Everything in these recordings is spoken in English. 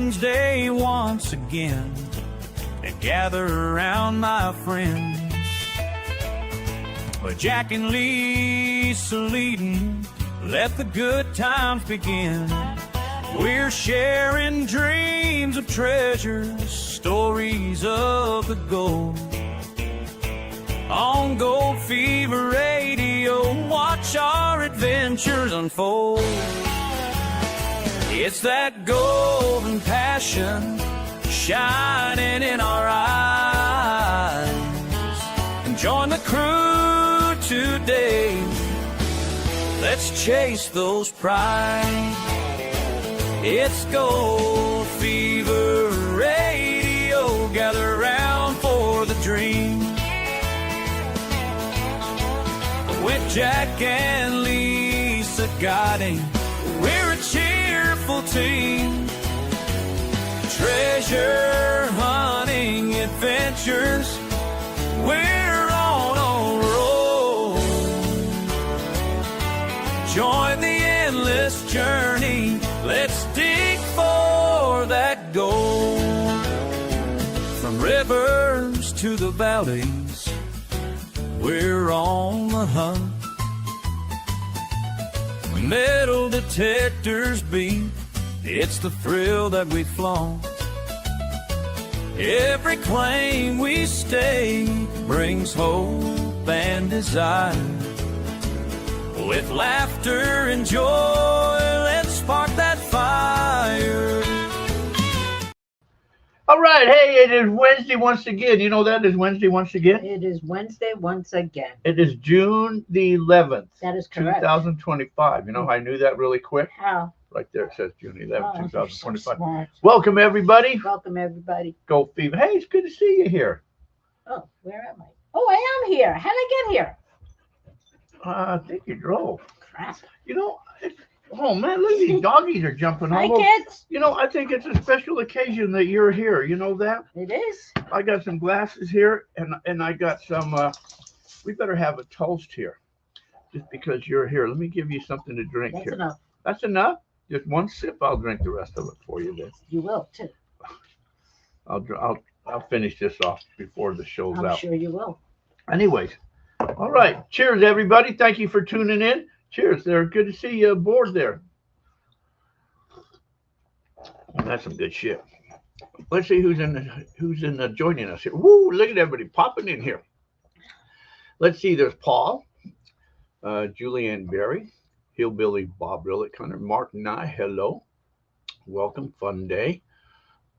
Wednesday once again and gather around my friends. But Jack and Lisa leading, let the good times begin. We're sharing dreams of treasures, stories of the gold. On Gold Fever Radio, watch our adventures unfold. It's that golden passion shining in our eyes. And join the crew today. Let's chase those prize. It's Gold Fever Radio. Gather round for the dream. With Jack and Lisa guiding, we're a cheerful team. Treasure hunting adventures, we're on a roll. Join the endless journey, let's dig for that gold. From rivers to the valleys, we're on the hunt. When metal detectors beat, it's the thrill that we flaunt. Every claim we stake brings hope and desire. With laughter and joy, let's spark that fire. All right, hey, it is Wednesday once again. You know that is Wednesday once again? It is Wednesday once again. It is June the 11th. That is correct. 2025. You know, I knew that really quick. How? Right there it says June 11th, 2025. So Welcome, everybody. welcome, everybody. Gold Fever. Hey, it's good to see you here. Oh, where am I? Oh, I am here. How did I get here? I think you drove. Crap. You know, oh, man, look, these doggies are jumping Hi, all over. kids. You know, I think it's a special occasion that you're here. You know that? It is. I got some glasses here, and I got some, we better have a toast here, just because you're here. Let me give you something to drink That's here. enough. That's enough? Just one sip. I'll drink the rest of it for you then. You will, too. I'll finish this off before the show's I'm out. sure you will. Anyways, all right. Cheers, everybody. Thank you for tuning in. Cheers there. Good to see you aboard there. That's some good shit. Let's see who's in joining us here. Woo! Look at everybody popping in here. Let's see. There's Paul, Julianne Berry, Hillbilly Bob Relic Hunter, Mark Nye. Hello, welcome. Fun day.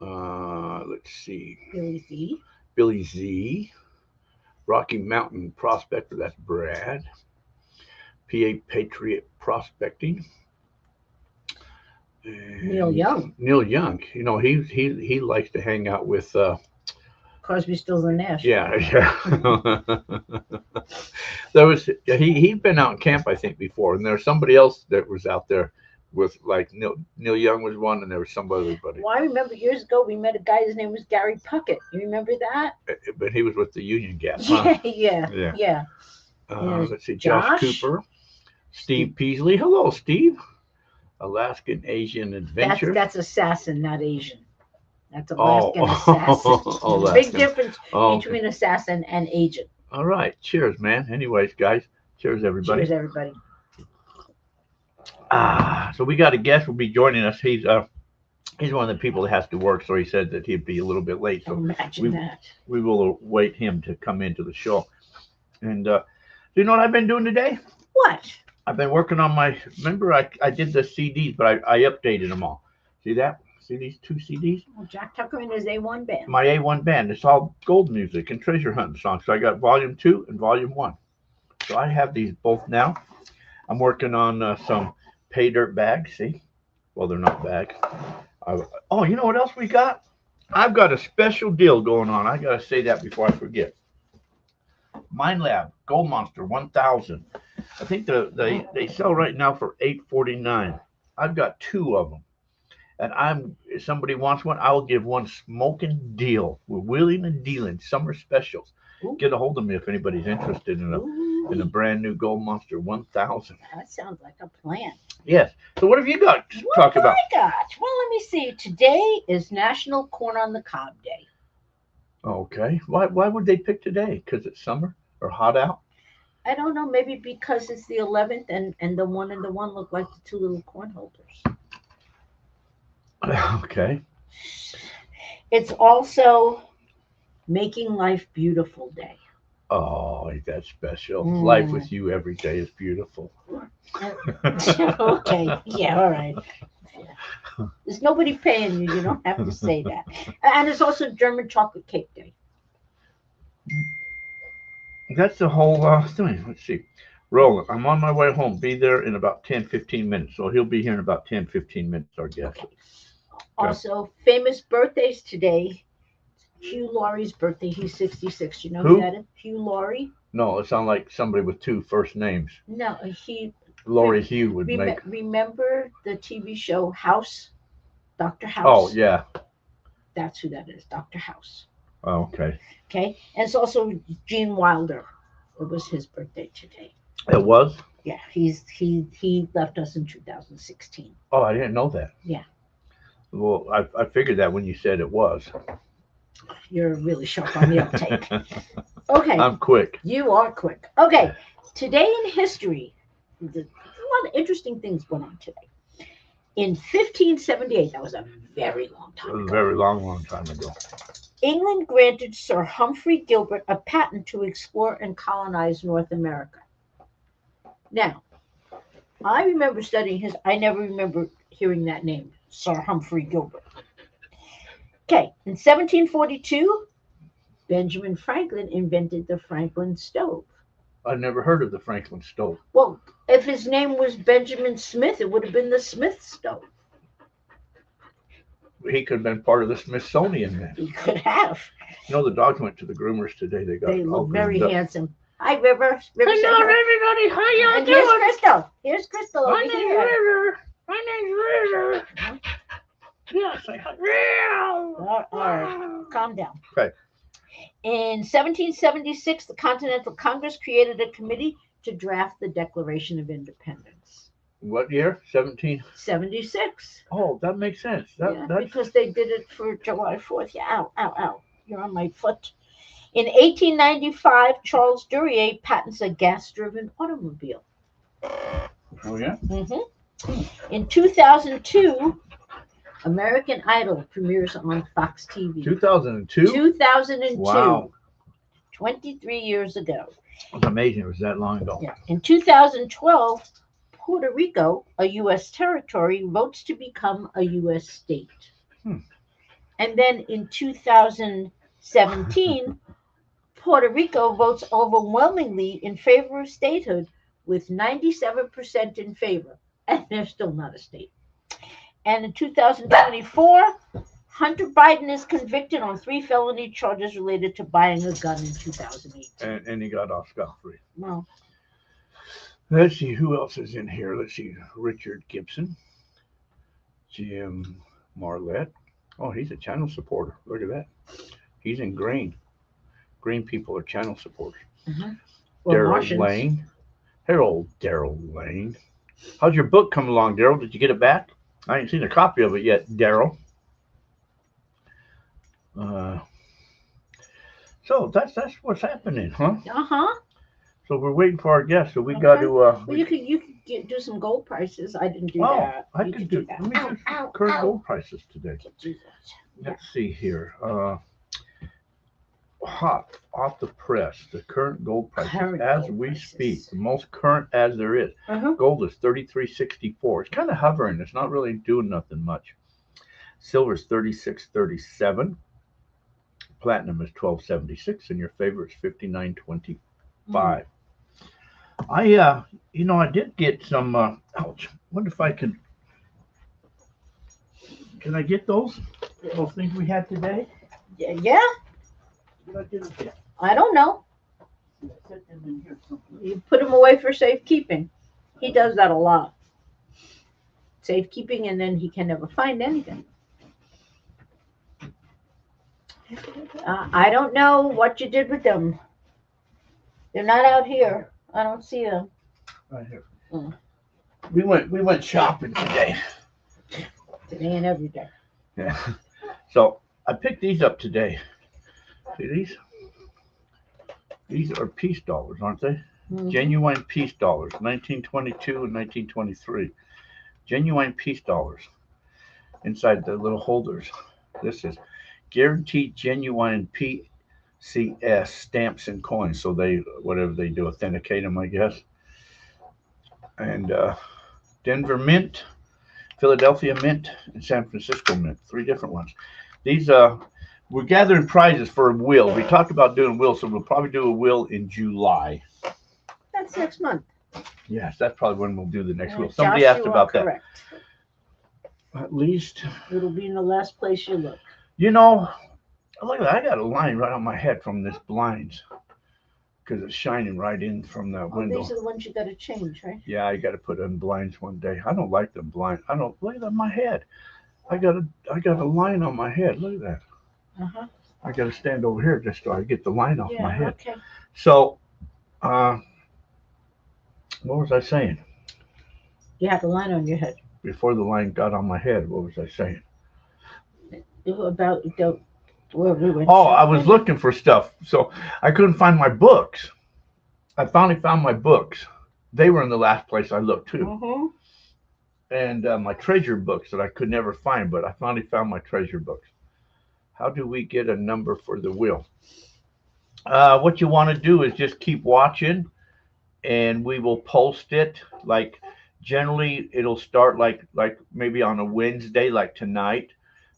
Let's see. Billy Z. Billy Z. Rocky Mountain Prospector. That's Brad. PA Patriot Prospecting. And Neil Young. Neil Young. You know, he likes to hang out with Crosby, Stills, and Nash. yeah. There was he'd been out in camp, I think, before, and there's somebody else that was out there with, like, Neil Young was one, and there was some other buddy. Well, I remember years ago we met a guy, his name was Gary Puckett. You remember that? But he was with the Union Gap. Huh? Yeah. Let's see, Josh Cooper, Steve Peasley. Hello, Steve. Alaskan Asian Adventure. That's assassin, not Asian. That's Alaskan assassin. Alaskan. Big difference between assassin and agent. All right. Cheers, man. Anyways, guys. Cheers, everybody. Cheers, everybody. So we got a guest will be joining us. He's one of the people that has to work, so he said that he'd be a little bit late. So Imagine that. we will await him to come into the show. And do you know what I've been doing today? What? I've been working on remember I did the CDs, but I updated them all. See that? See these two CDs? Well, Jack Tucker and his A1 band. My A1 band. It's all gold music and treasure hunting songs. So I got volume 2 and volume 1. So I have these both now. I'm working on some pay dirt bags. See? Well, they're not bags. Oh, you know what else we got? I've got a special deal going on. I got to say that before I forget. Mind Lab Gold Monster 1000. I think they sell right now for $8.49. I've got 2 of them, and if somebody wants one, I will give one smoking deal. We're wheeling and dealing summer specials. Ooh. Get a hold of me if anybody's interested in and a brand new Gold Monster 1000. That sounds like a plan. Yes. So what have you got to What talk have about? I got? Well, let me see. Today is National Corn on the Cob Day. Okay. Why would they pick today? Because it's summer or hot out? I don't know. Maybe because it's the 11th, and the one and the one look like the two little corn holders. Okay. It's also Making Life Beautiful Day. Oh, that's special. Mm. Life with you every day is beautiful. Okay. Yeah. All right. Yeah. There's nobody paying you. You don't have to say that. And it's also German Chocolate Cake Day. That's the whole thing. Let's see. Roland, I'm on my way home. Be there in about 10, 15 minutes. So he'll be here in about 10, 15 minutes, our guest. Okay. Also, famous birthdays today. Hugh Laurie's birthday. He's 66. You know who that is? Hugh Laurie. No, it sounds like somebody with two first names. No, he. Laurie Hugh would make. Remember the TV show House? Dr. House? Oh, yeah. That's who that is, Dr. House. Oh, okay. Okay. And it's also Gene Wilder. It was his birthday today. It was? Yeah, he left us in 2016. Oh, I didn't know that. Yeah. Well, I figured that when you said it was. You're really sharp on the uptake. Okay. I'm quick. You are quick. Okay. Today in history, a lot of interesting things went on today. In 1578, that was a very long time ago. A very long time ago. England granted Sir Humphrey Gilbert a patent to explore and colonize North America. Now, I remember studying his. I never remember hearing that name, Sir Humphrey Gilbert. Okay, in 1742, Benjamin Franklin invented the Franklin stove. I never heard of the Franklin stove. Well, if his name was Benjamin Smith, it would have been the Smith stove. He could have been part of the Smithsonian then. He could have. You know, the dogs went to the groomers today. They look all very groomed up. handsome. Hi, River. River, say Hello, hi. everybody. How y'all And doing? here's Crystal. Here's Crystal My over name's here. River. My name's River. Yeah, say hi. All right, calm down. Okay. In 1776, the Continental Congress created a committee to draft the Declaration of Independence. What year? 17? 76. Oh, that makes sense. Yeah, That's because they did it for July 4th. Yeah, ow, ow, ow. You're on my foot. In 1895, Charles Duryea patents a gas-driven automobile. Oh, yeah? Mm-hmm. In 2002, American Idol premieres on Fox TV. 2002? 2002. Wow. 23 years ago. It's amazing it was that long ago. Yeah. In 2012, Puerto Rico, a U.S. territory, votes to become a U.S. state. And then in 2017, Puerto Rico votes overwhelmingly in favor of statehood with 97% in favor. And they're still not a state. And in 2024, Hunter Biden is convicted on 3 felony charges related to buying a gun in 2008. And he got off scot-free. Well, let's see who else is in here. Let's see. Richard Gibson. Jim Marlette. Oh, he's a channel supporter. Look at that. He's in green. Green people are channel supporters. well, Daryl Martians. Lane. Hello, Daryl Lane. How's your book come along, Daryl? Did you get it back? I ain't seen a copy of it yet, Daryl. So that's what's happening, huh? Uh-huh. So we're waiting for our guest. So we Okay. got to. Well, you could do some gold prices. I didn't do that. I You can could do. that. Let me do Ow, current ow. gold prices today. You could do that. Let's see here. Hot off the press, the current gold prices Current as gold we prices. speak, the most current as there is. Uh-huh. Gold is 33.64. It's kind of hovering. It's not really doing nothing much. Silver is 36.37. Platinum is 12.76, and your favorite is 59.25. I did get some. Ouch! Wonder if I can. Can I get those things we had today? Yeah. What I didn't get. I don't know. Set them in here somewhere. You put them away for safekeeping. He does that a lot. Safekeeping, and then he can never find anything. I don't know what you did with them. They're not out here. I don't see them. Right here. Mm. We went shopping today. Today and every day. Yeah. So I picked these up today. See these? These are peace dollars, aren't they? Mhm. Genuine peace dollars, 1922 and 1923. Genuine peace dollars inside the little holders. This is guaranteed genuine PCS stamps and coins. So they, whatever they do, authenticate them, I guess. And Denver Mint, Philadelphia Mint, and San Francisco Mint. 3 different ones. These we're gathering prizes for a wheel. We talked about doing wheels, so we'll probably do a wheel in July. That's next month. Yes, that's probably when we'll do the next wheel. Josh, Somebody asked you are about that. correct. At least, It'll be in the last place you look. you know, look at that. I got a line right on my head from this blinds because it's shining right in from the Oh, window. these are the ones you got to change, right? Yeah, I got to put in blinds one day. I don't like them blinds. I don't look at my head. I got a line on my head. Look at that. Uh-huh. I got to stand over here just so I get the line off my head. Okay. So, what was I saying? You have a line on your head. Before the line got on my head, what was I saying? About the where we went. Oh, I was looking for stuff, so I couldn't find my books. I finally found my books. They were in the last place I looked too, Mm-hmm. and my treasure books that I could never find, but I finally found my treasure books. How do we get a number for the wheel? What you want to do is just keep watching, and we will post it. Like generally, it'll start like maybe on a Wednesday, like tonight.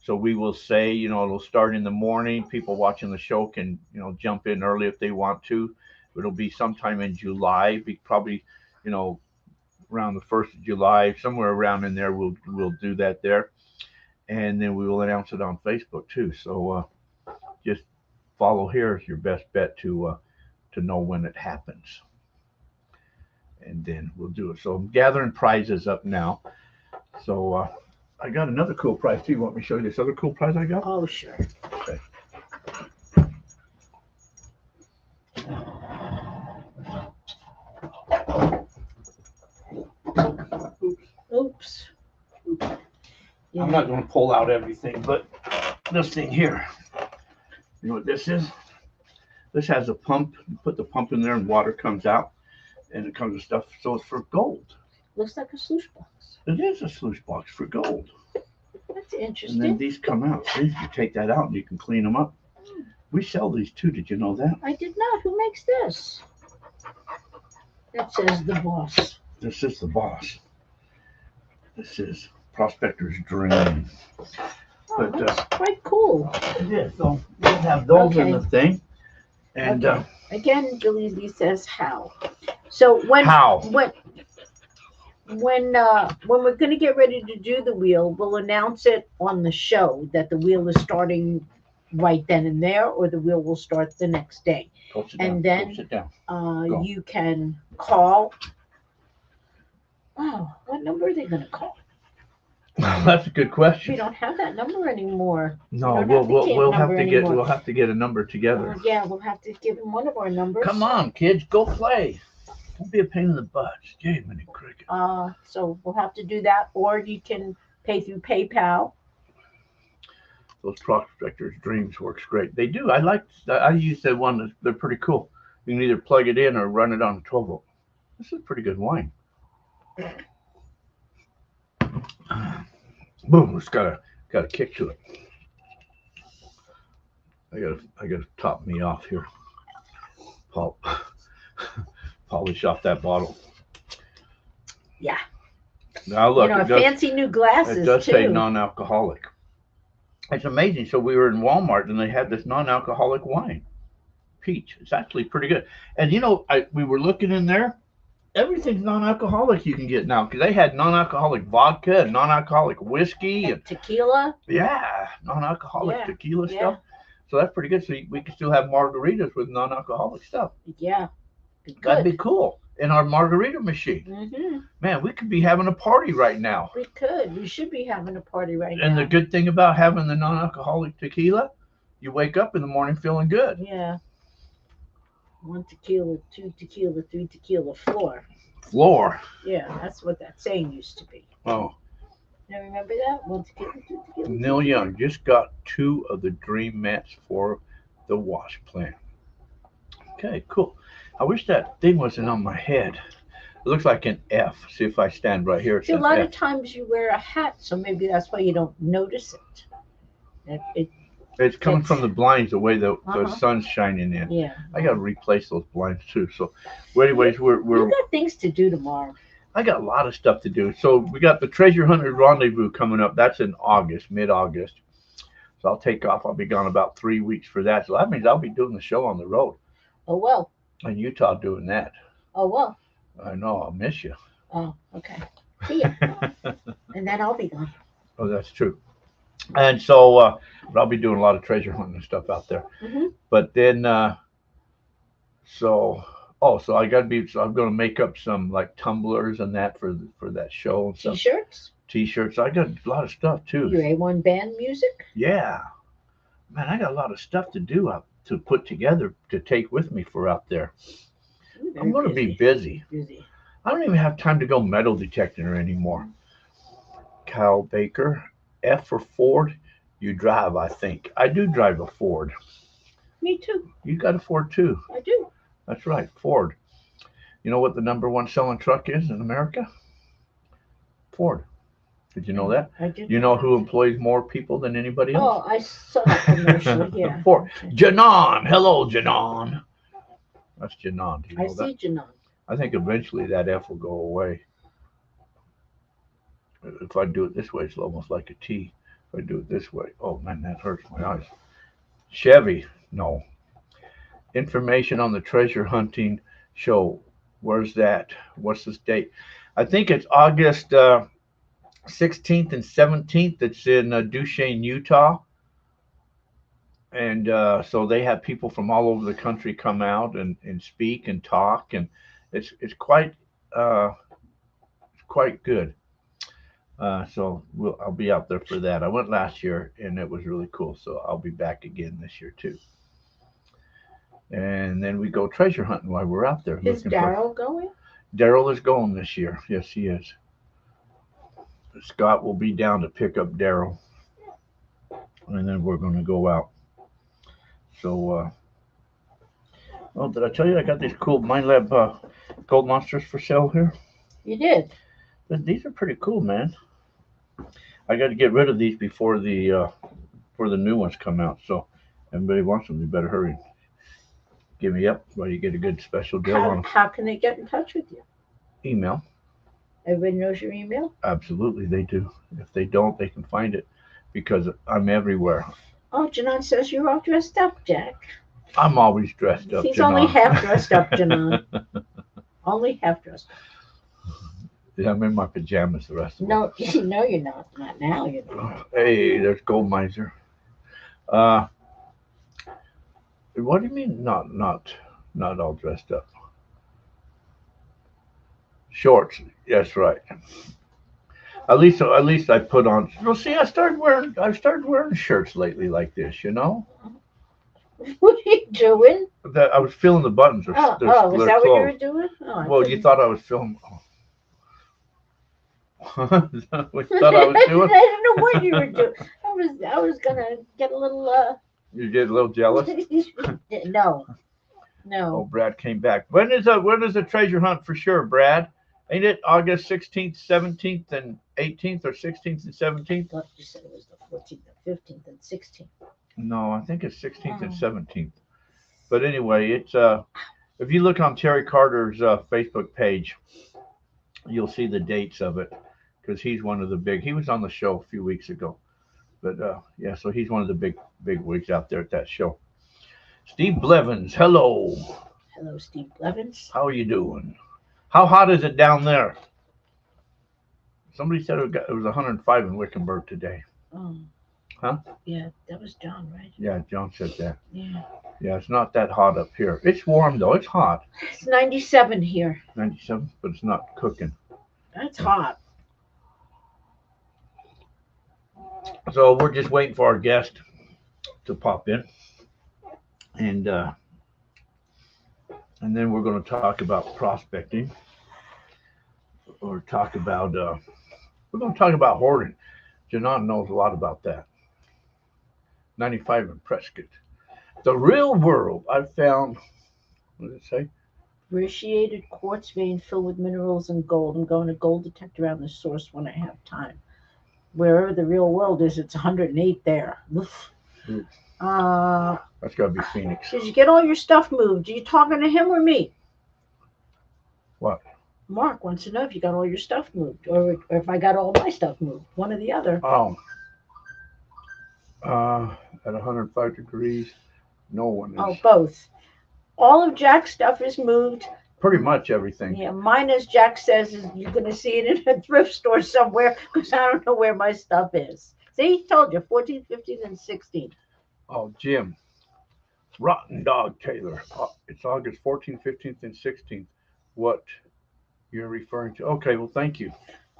So we will say, it'll start in the morning. People watching the show can, jump in early if they want to. It'll be sometime in July, probably, around the 1st of July, somewhere around in there. We'll do that there, and then we will announce it on Facebook too. So just follow here is your best bet to know when it happens, and then we'll do it. So I'm gathering prizes up now. So I got another cool prize too. You want me to show you this other cool prize I got? Oh, sure. Okay. Oops. Yeah. I'm not going to pull out everything, but this thing here, you know what this is? This has a pump. You put the pump in there and water comes out, and it comes with stuff. So it's for gold. Looks like a sluice box. It is a sluice box for gold. That's And then interesting. these come out. See, you take that out and you can clean them up. We sell these too. Did you know that? I did not. Who makes this? That says the boss. This is the boss. This is Prospector's Dream. Oh, But, that's quite cool. It is. So we'll have those in Okay. the thing. And Okay. Again, Billy Lee says how. So when how? when we're going to get ready to do the wheel, we'll announce it on the show that the wheel is starting right then and there, or the wheel will start the next day. Go sit And down. then- Go sit down. Go. You can call. Oh, what number are they going to call? That's a good We question. don't have that number anymore. No, don't have the kid we'll have number to get anymore. we'll have to get a number together. Yeah, we'll have to give him one of our numbers. Come on, kids, go play. Don't be a pain in the butt. Gee, mini cricket. So we'll have to do that, or you can pay through PayPal. Those Prospector's Dreams works great. They do. I use that one. They're pretty cool. You can either plug it in or run it on a 12 volt. This is pretty good wine. Boom! It's got a kick to it. I gotta top me off here. Polish off that bottle. Yeah. Now look, it does, fancy new glasses it does too. say non-alcoholic. It's amazing. So we were in Walmart and they had this non-alcoholic wine, peach. It's actually pretty good. And we were looking in there. Everything's non-alcoholic you can get now because they had non-alcoholic vodka and non-alcoholic whiskey and tequila. non-alcoholic Yeah, tequila yeah. stuff. So that's pretty good. So we can still have margaritas with non-alcoholic stuff. Yeah. That'd Good. be cool. In our margarita machine, Mm-hmm. man, we could be having a party right now. We could. We should be having a party right And now. the good thing about having the non-alcoholic tequila, you wake up in the morning feeling good. Yeah. 1 tequila, 2 tequila, 3 tequila, floor. Floor. Yeah, that's what that saying used to be. Oh, You remember that? 1 tequila, 2 tequila. Neil Young just got 2 of the dream mats for the wash plant. Okay, cool. I wish that thing wasn't on my head. It looks like an F. See if I stand right here. It's See, a an lot F. of times you wear a hat, so maybe that's why you don't notice it. It's coming fits. from the blinds, the way the Uh-huh. sun's shining in. Yeah. I got to replace those blinds too. So, well, anyways, You got things to do tomorrow. I got a lot of stuff to do. So we got the Treasure Hunters Rendezvous coming up. That's in August, mid-August. So I'll take off. I'll be gone about 3 weeks for that. So that means I'll be doing the show on the road Oh, well. in Utah doing that. Oh, well. I know. I'll miss you. Oh, okay. See ya. And then I'll be gone. Oh, that's true. And so but I'll be doing a lot of treasure hunting and stuff out there. Mm-hmm. But then, so I got to be. So I'm going to make up some like tumblers and that for that show and stuff. T-shirts? T-shirts. I got a lot of stuff too. Your A1 band music? Yeah, man, I got a lot of stuff to do to put together to take with me for out there. I'm going to be busy. I don't even have time to go metal detecting anymore. Kyle Baker, F for Ford. You drive, I think. I do drive a Ford. Me too. You got a Ford too. I do. That's right, Ford. You know what the #1 selling truck is in America? Ford. Did you know that? I did. You know who employs more people than anybody else? Oh, I saw that commercial. Yeah. Ford. Janon. Hello, Janon. That's Janon. Do you I know that? see Janon. I think eventually that F will go away. If I do it this way, it's almost like a T. If I do it this way, oh man, that hurts my eyes. Chevy, no. Information on the treasure hunting show. Where's that? What's this date? I think it's August 16th and 17th. It's in Duchesne, Utah. And so they have people from all over the country come out and speak and talk, and it's quite good. So I'll be out there for that. I went last year and it was really cool. So I'll be back again this year too. And then we go treasure hunting while we're out there. Is Daryl going? Daryl is going this year. Yes, he is. Scott will be down to pick up Daryl, and then we're going to go out. So, oh, did I tell you I got these cool Mind Lab gold monsters for sale here? You did. These are pretty cool, man. I got to get rid of these before the new ones come out. So, everybody wants them. You better hurry. Give me up while you get a good special deal on them. How can they get in touch with you? Email. Everybody knows your email? Absolutely, they do. If they don't, they can find it because I'm everywhere. Oh, Janon says you're all dressed up, Jack. I'm always dressed up. He's Janon. only half dressed up, Janon. Only half dressed up. Yeah, I'm in my pajamas the rest of No, no, you're not. Not now, you're not. Hey, there's Gold Miser. What do you mean not all dressed up? Shorts. Yes, right. At least I put on. Well, see, I've started wearing shirts lately like this. You know. What are you doing? That I was feeling the buttons. Is that what you were doing? Oh, well, you thought I was filming. Is that what you thought I was doing? I don't know what you were doing. I was gonna get a little. You get a little jealous. No. Oh, Brad came back. When is the treasure hunt for sure, Brad? Ain't it August 16th, 17th, and 18th, or 16th and 17th? I thought you said it was the 14th, the 15th, and 16th. No, I think it's 16th and 17th. But anyway, it's if you look on Terry Carter's Facebook page, you'll see the dates of it because he's one of the big. He was on the show a few weeks ago, but yeah, so he's one of the big wigs out there at that show. Steve Blevins, hello. Hello, Steve Blevins. How are you doing? How hot is it down there? Somebody said it was 105 in Wickenburg today. Oh. Huh? Yeah, that was John, right? Yeah, John said that. Yeah. Yeah, it's not that hot up here. It's warm though. It's hot. It's 97 here. 97, but it's not cooking. That's hot. So we're just waiting for our guest to pop in. And And then we're going to talk about prospecting, or talk about, we're going to talk about hoarding. Janan knows a lot about that. 95 in Prescott. The real world, I found, what did it say? Appreciated quartz vein filled with minerals and gold. I'm going to gold detect around the source when I have time. Wherever the real world is, it's 108 there. Oof. Ooh. Uh, That's got to be Phoenix. did you get all your stuff moved? Are you talking to him or me? What? Mark wants to know if you got all your stuff moved, or if I got all my stuff moved. One or the other. Oh, at 105 degrees, no one is. Oh, both. All of Jack's stuff is moved. Pretty much everything. Yeah, mine, as Jack says, is you're going to see it in a thrift store somewhere because I don't know where my stuff is. See, told you, 14, 15, and 16. Oh, Jim. Rotten Dog Taylor. It's August 14th, 15th, and 16th. What you're referring to? Okay, well, thank you.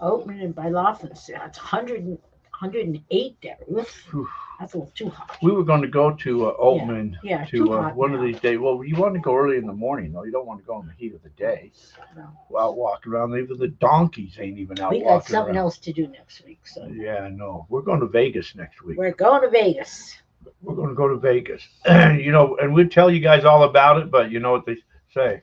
Oatman by Laughlin. It's 108 there. Oof, Whew. that's a little too hot. We were going to go to Oatman Yeah, to too hot one now. of these days. Well, you want to go early in the morning, though. You don't want to go in the heat of the day. No. Out walking around. Even the donkeys ain't even out We got walking something around. else to do next week. So Yeah, no. We're going to Vegas next week. we're going to Vegas. We're going to go to Vegas. And we'll tell you guys all about it, but you know what they say.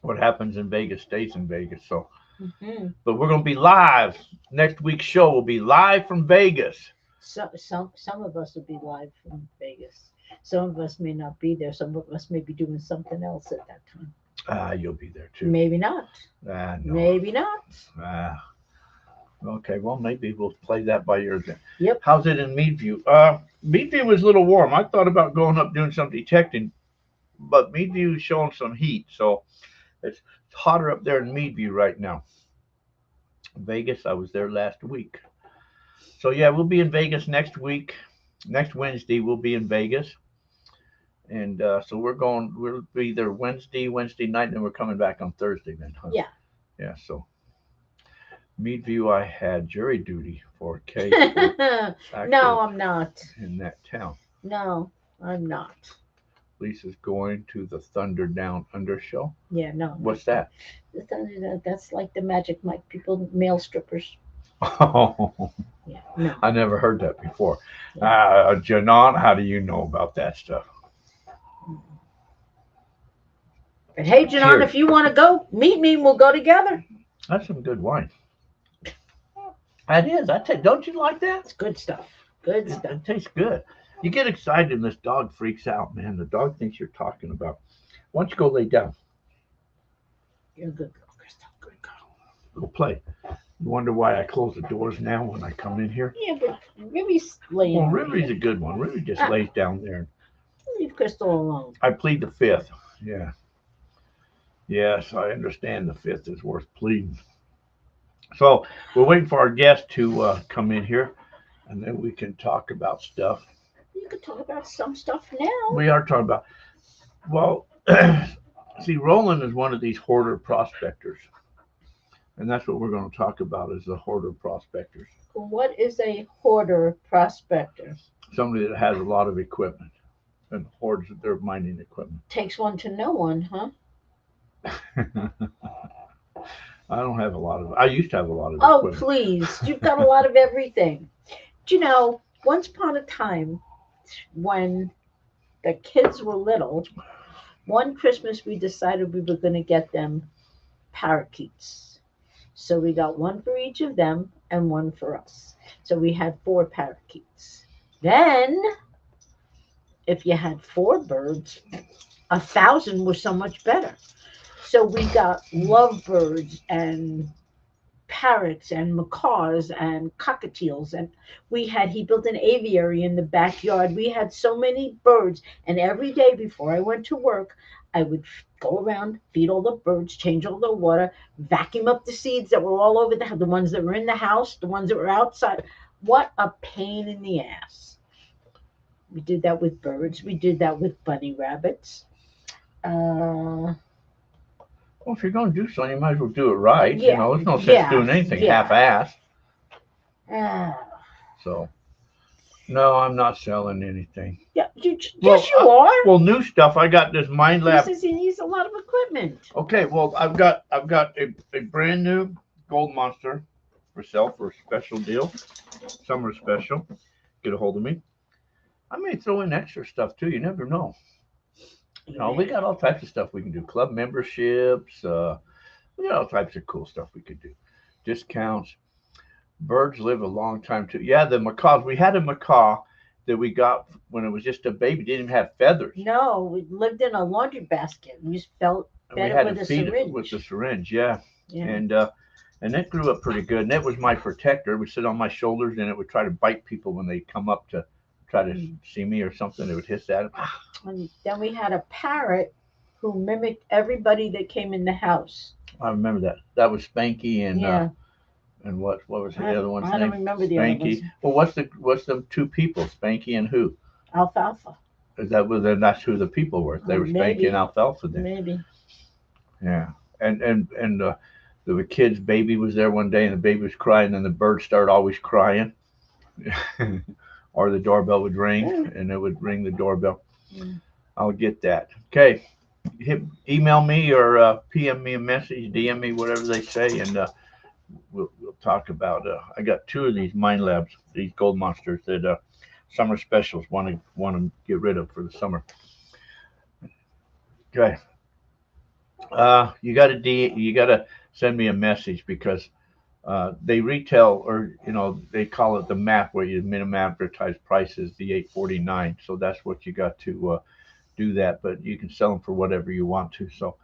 What happens in Vegas stays in Vegas. So, Mm-hmm. but we're going to be live. Next week's show will be live from Vegas. So, some of us will be live from Vegas. Some of us may not be there. Some of us may be doing something else at that time. You'll be there too. Maybe not. No. Maybe not. Okay, well, maybe we'll play that by ear then. Yep. How's it in Meadview? Meadview was a little warm. I thought about going up doing some detecting, but Meadview is showing some heat, so it's hotter up there in Meadview right now. Vegas, I was there last week. So yeah, we'll be in Vegas next week. Next Wednesday, we'll be in Vegas. And so we'll be there Wednesday night, and then we're coming back on Thursday then. Huh? Yeah. Yeah, so Meadview, I had jury duty for a case No, I'm not. in that town. No, I'm not. Lisa's going to the Thunder Down Under show. Yeah, no. What's that? That's like the Magic Mike people, male strippers. Oh, Yeah, no. I never heard that before. Janan, how do you know about that stuff? But hey, Janan, Cheers. if you want to go, meet me and we'll go together. That's some good wine. That is. Don't you like that? It's good stuff. Good stuff. It tastes good. You get excited and this dog freaks out, man. The dog thinks you're talking about. Why don't you go lay down? You're a good girl, Crystal. Good girl. Go play. You wonder why I close the doors now when I come in here? Yeah, but Ruby's laying. Well, right Rivery's here. a good one. Rivery just lays down there. Leave Crystal alone. I plead the fifth. Yeah. Yes, I understand the fifth is worth pleading. So we're waiting for our guest to come in here, and then we can talk about stuff. You could talk about some stuff now. We are talking about, well, see, Roland is one of these hoarder prospectors. And that's what we're going to talk about is the hoarder prospectors. What is a hoarder prospector? Somebody that has a lot of equipment and hoards their mining equipment. Takes one to know one, huh? I don't have a lot of, I used to have a lot of Oh, equipment. please. You've got a lot of everything. Do you know, once upon a time, when the kids were little, one Christmas we decided we were going to get them parakeets. So we got one for each of them and one for us. So we had 4 parakeets. Then, if you had 4 birds, 1,000 was so much better. So we got lovebirds and parrots and macaws and cockatiels, and he built an aviary in the backyard. We had so many birds, and every day before I went to work, I would go around, feed all the birds, change all the water, vacuum up the seeds that were all over the ones that were in the house, the ones that were outside. What a pain in the ass. We did that with birds. We did that with bunny rabbits. Well, if you're going to do something, you might as well do it right. Yeah, You know, there's no sense doing anything half-assed. uh, So, No, I'm not selling anything. Yeah, Well, yes, you are. Well, new stuff. I got this Mind He Lab. says he needs a lot of equipment. Okay, well, I've got a brand new Gold Monster for sale for a special deal, summer special. Get a hold of me. I may throw in extra stuff too. You never know. We got all types of stuff we can do. Club memberships. We got all types of cool stuff we could do. Discounts. Birds live a long time too. Yeah, the macaws. We had a macaw that we got when it was just a baby. Didn't even have feathers. No, we lived in a laundry basket. We just fed We it had with to a feed it syringe. with the syringe. Yeah, Yeah. and it grew up pretty good. And it was my protector. It would sit on my shoulders, and it would try to bite people when they come up to try to see me or something. It would hiss at them. And then we had a parrot who mimicked everybody that came in the house. I remember that. That was Spanky and Yeah. and what was the other one's I name? don't remember the other Spanky. ones. Well, what's the two people? Spanky and who? Alfalfa. Is that then that's who the people were? They were Spanky Maybe. and Alfalfa then. Maybe. Yeah, and the kid's baby was there one day, and the baby was crying, and the bird started always crying, or the doorbell would ring, and it would ring the doorbell. Mm. I'll get that. Okay, email me or PM me a message, DM me, whatever they say, and we'll talk about. I got two of these Mind Labs, these Gold Monsters that summer specials want to get rid of for the summer. Okay. You gotta send me a message because they retail, or they call it the map, where you minimum advertised price is the $8.49. So that's what you got to do that. But you can sell them for whatever you want to. So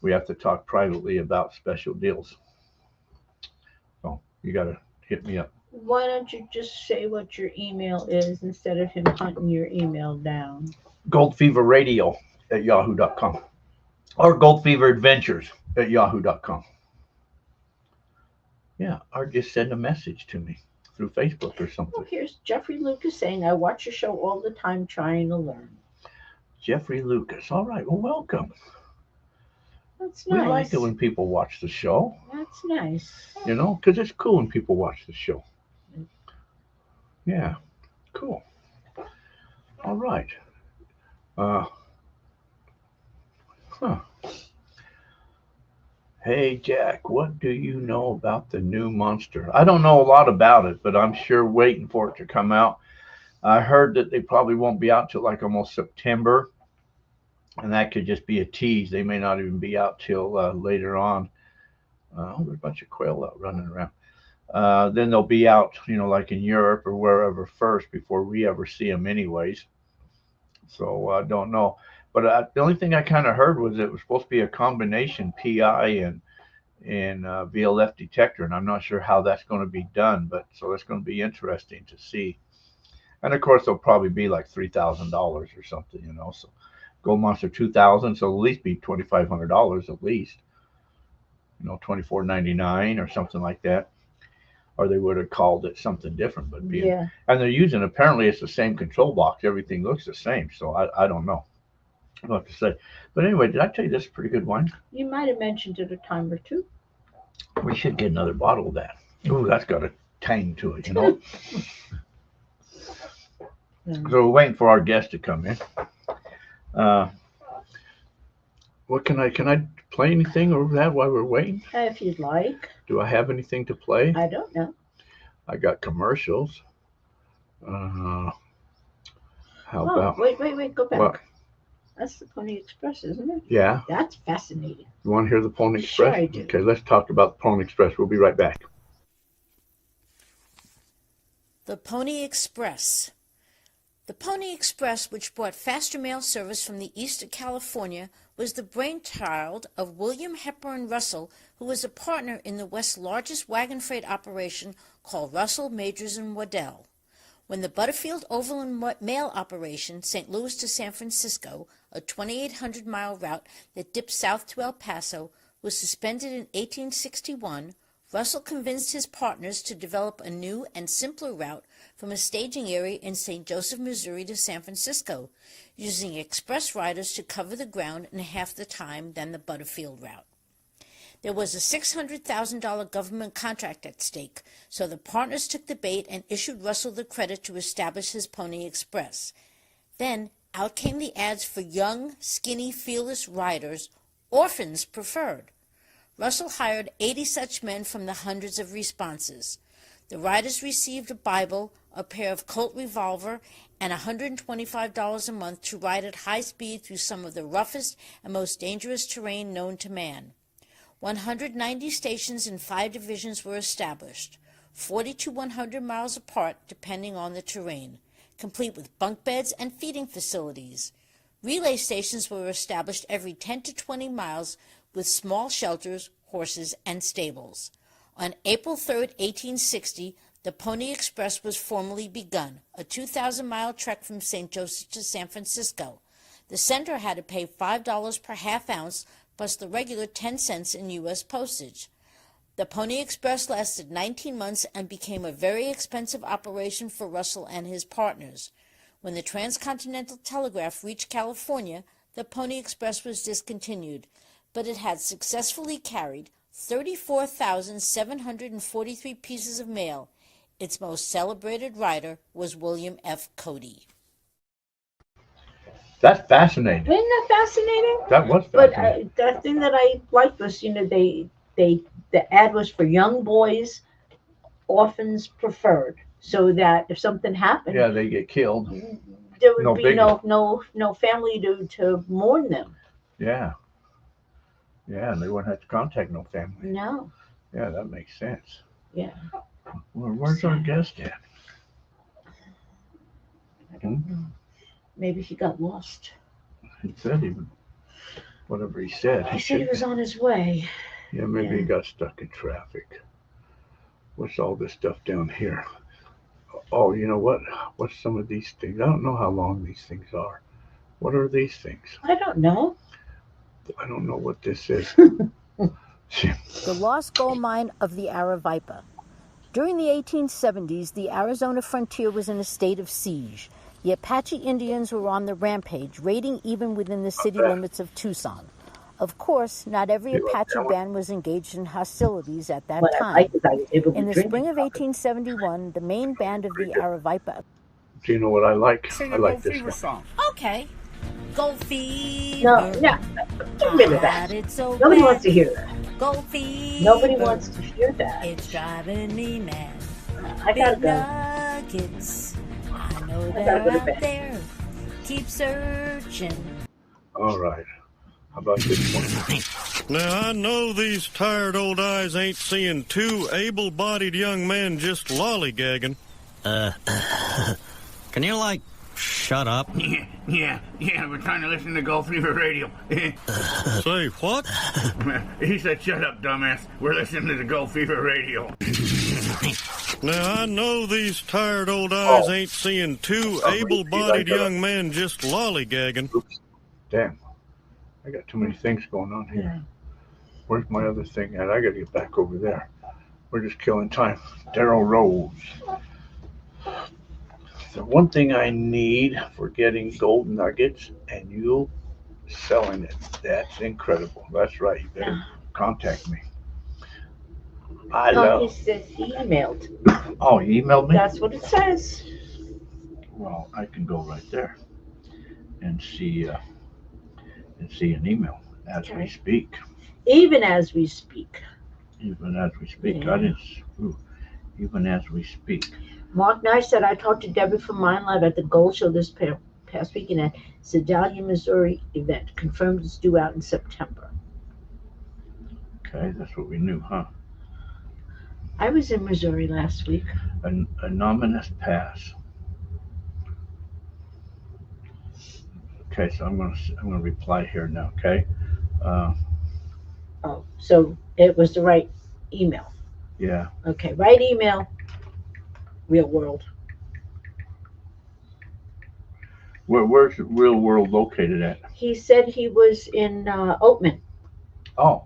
we have to talk privately about special deals. So you gotta hit me up. Why don't you just say what your email is instead of him hunting your email down? Goldfeverradio@yahoo.com or goldfeveradventures@yahoo.com. Yeah, or just send a message to me through Facebook or something. Oh, here's Jeffrey Lucas saying, I watch your show all the time trying to learn. Jeffrey Lucas. All right. Well, welcome. That's nice. We like it when people watch the show. That's nice. Because it's cool when people watch the show. Yeah, cool. All right. Hey, Jack, what do you know about the new monster? I don't know a lot about it, but I'm sure waiting for it to come out. I heard that they probably won't be out till like almost September, and that could just be a tease. They may not even be out till later on. There's a bunch of quail out running around. Then they'll be out, like in Europe or wherever first before we ever see them anyways. So I don't know. But the only thing I kind of heard was it was supposed to be a combination PI and VLF detector, and I'm not sure how that's going to be done. But so it's going to be interesting to see. And of course, it'll probably be like $3,000 or something, So Gold Monster 2000, so at least be $2,500 at least. $24.99 or something like that. Or they would have called it something different, but Yeah. And they're using, apparently it's the same control box. Everything looks the same, so I don't know. I'll have to say. But anyway, did I tell you this is a pretty good wine? You might have mentioned it a time or two. We should get another bottle of that. Ooh, that's got a tang to it, So we're waiting for our guest to come in. What can I play anything over that while we're waiting? If you'd like. Do I have anything to play? I don't know. I got commercials. How about? Wait, go back. What? That's the Pony Express, isn't it? Yeah. That's fascinating. You want to hear the Pony Express? Sure I do. Okay, let's talk about the Pony Express. We'll be right back. The Pony Express. The Pony Express, which brought faster mail service from the east of California, was the brainchild of William Hepburn Russell, who was a partner in the West's largest wagon freight operation called Russell, Majors, and Waddell. When the Butterfield Overland Mail operation, St. Louis to San Francisco, a 2,800-mile route that dipped south to El Paso, was suspended in 1861, Russell convinced his partners to develop a new and simpler route from a staging area in St. Joseph, Missouri to San Francisco, using express riders to cover the ground in half the time than the Butterfield route. There was a $600,000 government contract at stake, so the partners took the bait and issued Russell the credit to establish his Pony Express. Then out came the ads for young, skinny, fearless riders, orphans preferred. Russell hired 80 such men from the hundreds of responses. The riders received a Bible, a pair of Colt revolver, and $125 a month to ride at high speed through some of the roughest and most dangerous terrain known to man. 190 stations in 5 divisions were established, 40 to 100 miles apart depending on the terrain, complete with bunk beds and feeding facilities. Relay stations were established every 10 to 20 miles with small shelters, horses, and stables. On April 3, 1860, the Pony Express was formally begun, a 2,000-mile trek from St. Joseph to San Francisco. The sender had to pay $5 per half ounce plus the regular 10 cents in U.S. postage. The Pony Express lasted 19 months and became a very expensive operation for Russell and his partners. When the transcontinental telegraph reached California, the Pony Express was discontinued, but it had successfully carried 34,743 pieces of mail. Its most celebrated rider was William F. Cody. That's fascinating. Isn't that fascinating? That was But fascinating. the thing that I liked was, the ad was for young boys, orphans preferred, so that if something happened, Yeah, they get killed. there would No be biggie. no family to mourn them. Yeah. Yeah, and they wouldn't have to contact no family. No. Yeah, that makes sense. Yeah. Well, where's our guest at? I don't know. Maybe he got lost. He said whatever he said. He said he was on his way. Yeah, maybe he Yeah. got stuck in traffic. What's all this stuff down here? Oh, you know what? What's some of these things? I don't know how long these things are. What are these things? I don't know. I don't know what this is. The lost gold mine of the Aravaipa. During the 1870s, the Arizona frontier was in a state of siege. The Apache Indians were on the rampage, raiding even within the city limits of Tucson. Of course, not every Apache band was engaged in hostilities at that What I time. liked is I was able to In the drink spring it of from it. 1871, the main band of the Aravaipa. Do you know what I like? Sing I a like Gold this Fever one. song. Okay. Gold fever. No, get rid of that. It's so Nobody bad. wants to hear that. Gold fever. Nobody wants to hear that. It's driving me mad. I gotta Big go. nuggets. I know I gotta they're go to out bed. there. Keep searching. All right. How about this one? Now, I know these tired old eyes ain't seeing 2 able-bodied young men just lollygagging. Can you, shut up? Yeah, we're trying to listen to Gulf Fever Radio. Say what? He said, shut up, dumbass. We're listening to the Gulf Fever Radio. Now, I know these tired old eyes Oh. ain't seeing 2 Oh, able-bodied you like young men just lollygagging. Oops. Damn. I got too many things going on here. Where's my other thing at? I gotta get back over there. We're just killing time. Darryl Rose. The one thing I need for getting gold nuggets and you selling it. That's incredible. That's right. You better contact me. I No, he love. says he emailed. Oh, he emailed me? That's what it says. Well, I can go right there and see an email as we Okay. speak. Even as we speak. Even as we speak. Yeah. I didn't. Ooh, even as we speak. Mark Nye said, I talked to Debbie from Mine Live at the Gold Show this past weekend at Sedalia, Missouri event. Confirmed it's due out in September. Okay, that's what we knew, huh? I was in Missouri last week. An anonymous pass. Okay, so I'm gonna reply here now. Okay. Oh, so it was the right email. Yeah. Okay, right email. Real world. Where's the real world located at? He said he was in Oatman. Oh.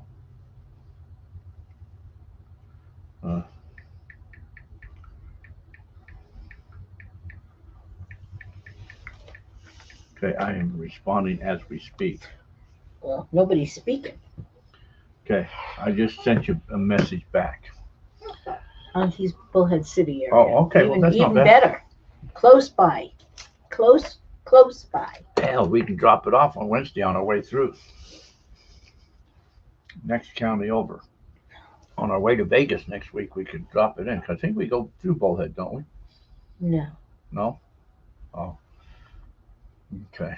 Okay, I am responding as we speak. Well, nobody's speaking. Okay, I just sent you a message back. He's Bullhead City area. Oh, okay. Well, Even, that's not even bad. better. Close by. Close by. Hell, we can drop it off on Wednesday on our way through. Next county over. On our way to Vegas next week, we could drop it in. 'Cause I think we go through Bullhead, don't we? No. No? Oh. Okay.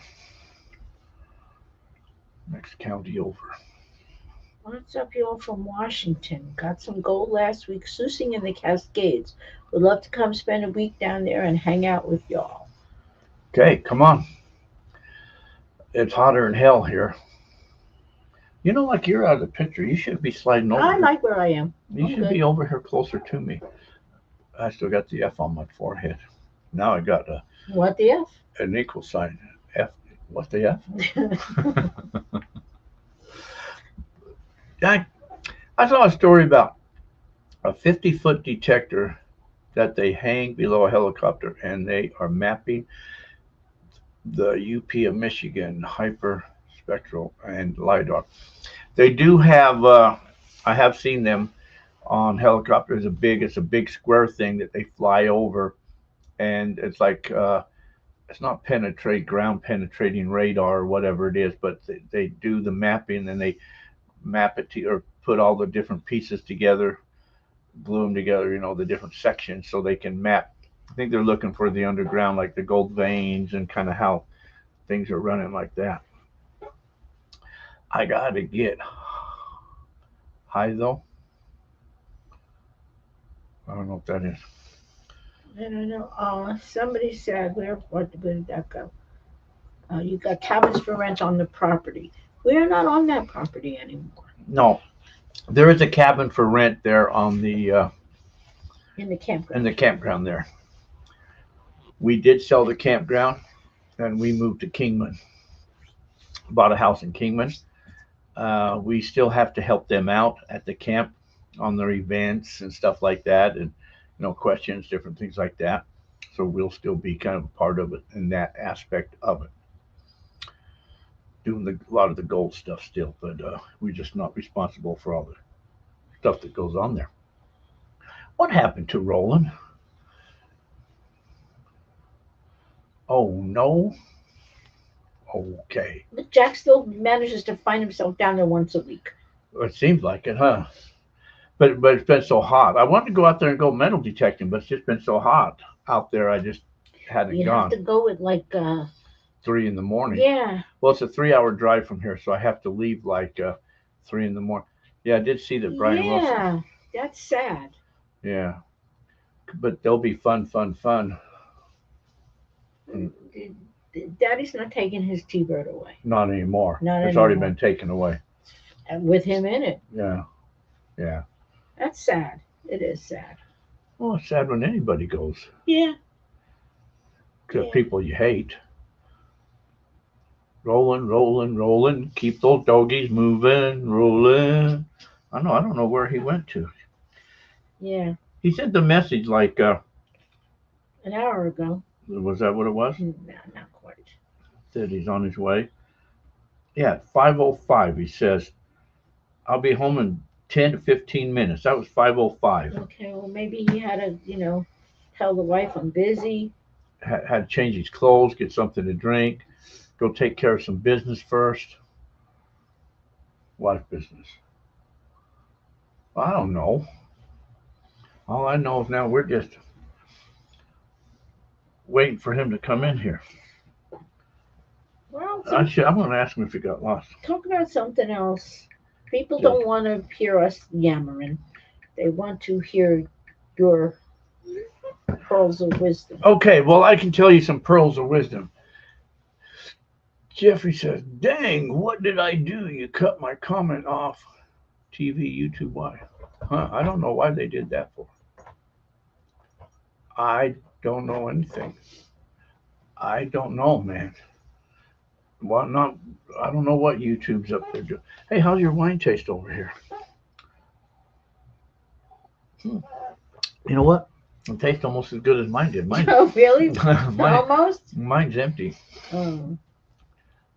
Next county over. What's up, y'all from Washington? Got some gold last week, sousing in the Cascades. Would love to come spend a week down there and hang out with y'all. Okay, come on. It's hotter than hell here. You know, like you're out of the picture. You should be sliding over. I here. like where I am. You I'm should good. be over here closer to me. I still got the F on my forehead. Now I got What the F? an equal sign. F. What's the F? I saw a story about a 50-foot detector that they hang below a helicopter, and they are mapping the UP of Michigan hyperspectral and LiDAR. They do have, I have seen them on helicopters. It's a big square thing that they fly over, and it's like, it's not ground penetrating radar or whatever it is, but they do the mapping, and they map it to, or put all the different pieces together, glue them together, the different sections, so they can map. I think they're looking for the underground, like the gold veins and kind of how things are running like that. I gotta get high though. I don't know what that is. I don't know. Somebody said, where did that go? You got cabins for rent on the property. We're not on that property anymore. No, there is a cabin for rent there on the In the campground. there. We did sell the campground, and we moved to Kingman. Bought a house in Kingman. We still have to help them out at the camp on their events and stuff like that, and questions, different things like that. So we'll still be kind of a part of it in that aspect of it. Doing a lot of the gold stuff still, but we're just not responsible for all the stuff that goes on there. What happened to Roland? Oh no. Okay. But Jack still manages to find himself down there once a week. It seems like it, huh? But it's been so hot. I wanted to go out there and go metal detecting, but it's just been so hot out there. I just hadn't You gone. have to go at like 3 in the morning. Yeah. Well, it's a 3-hour drive from here, so I have to leave like 3 in the morning. Yeah, I did see that Brian Wilson. Yeah, that's sad. Yeah, but they'll be fun. Daddy's not taking his T-Bird away. Not anymore. Not it's anymore. already been taken away. And with him in it. Yeah. That's sad. It is sad. Well, it's sad when anybody goes. Yeah. To Yeah. people you hate. Rolling. Keep those doggies moving. Rolling. I don't know where he went to. Yeah. He sent the message like An hour ago. Was that what it was? No, not quite. Said he's on his way. Yeah, 5:05. He says, "I'll be home in 10 to 15 minutes." That was 5:05. Okay, well maybe he had to, tell the wife I'm busy. Had to change his clothes, get something to drink, go take care of some business first. What business? I don't know. All I know is now we're just waiting for him to come in here. Well, I'm going to ask him if he got lost. talk about something else. People Yeah. don't want to hear us yammering. They want to hear your pearls of wisdom. Okay, well, I can tell you some pearls of wisdom. Jeffrey says, "Dang, what did I do? You cut my comment off. TV, YouTube, why? Huh, I don't know why they did that for. I don't know anything. I don't know, man. I don't know what YouTube's up there doing. Hey, how's your wine taste over here? You know what? It tastes almost as good as mine did. Oh, really? Mine, Almost? mine's empty. Oh.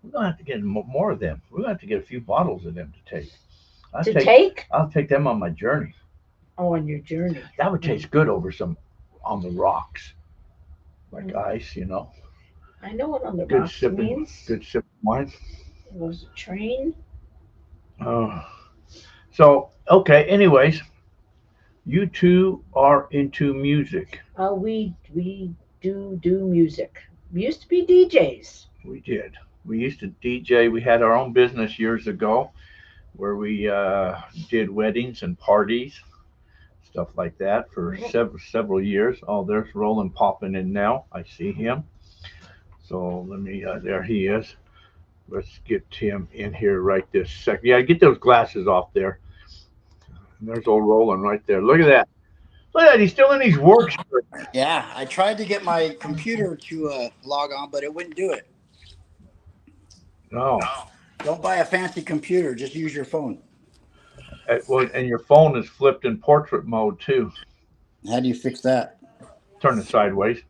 We're going to have to get more of them. We're going to have to get a few bottles of them to take. I'll take them on my journey. Oh, on your journey. That would taste good over some on the rocks, like Mm. ice, I know what on the Good rocks sipping, means. good sipping wine. It was a train. Uh, so okay. Anyways, you two are into music. We do music. We used to be DJs. We did. We used to DJ. We had our own business years ago where we did weddings and parties, stuff like that for several years. Oh, there's Roland popping in now. I see him. So let me. There he is. Let's get him in here right this second. Yeah, get those glasses off there. And there's old Roland right there. Look at that. Look at that. He's still in his work shirt. Yeah, I tried to get my computer to log on, but it wouldn't do it. No. Don't buy a fancy computer. Just use your phone. Well, and your phone is flipped in portrait mode too. How do you fix that? Turn it sideways.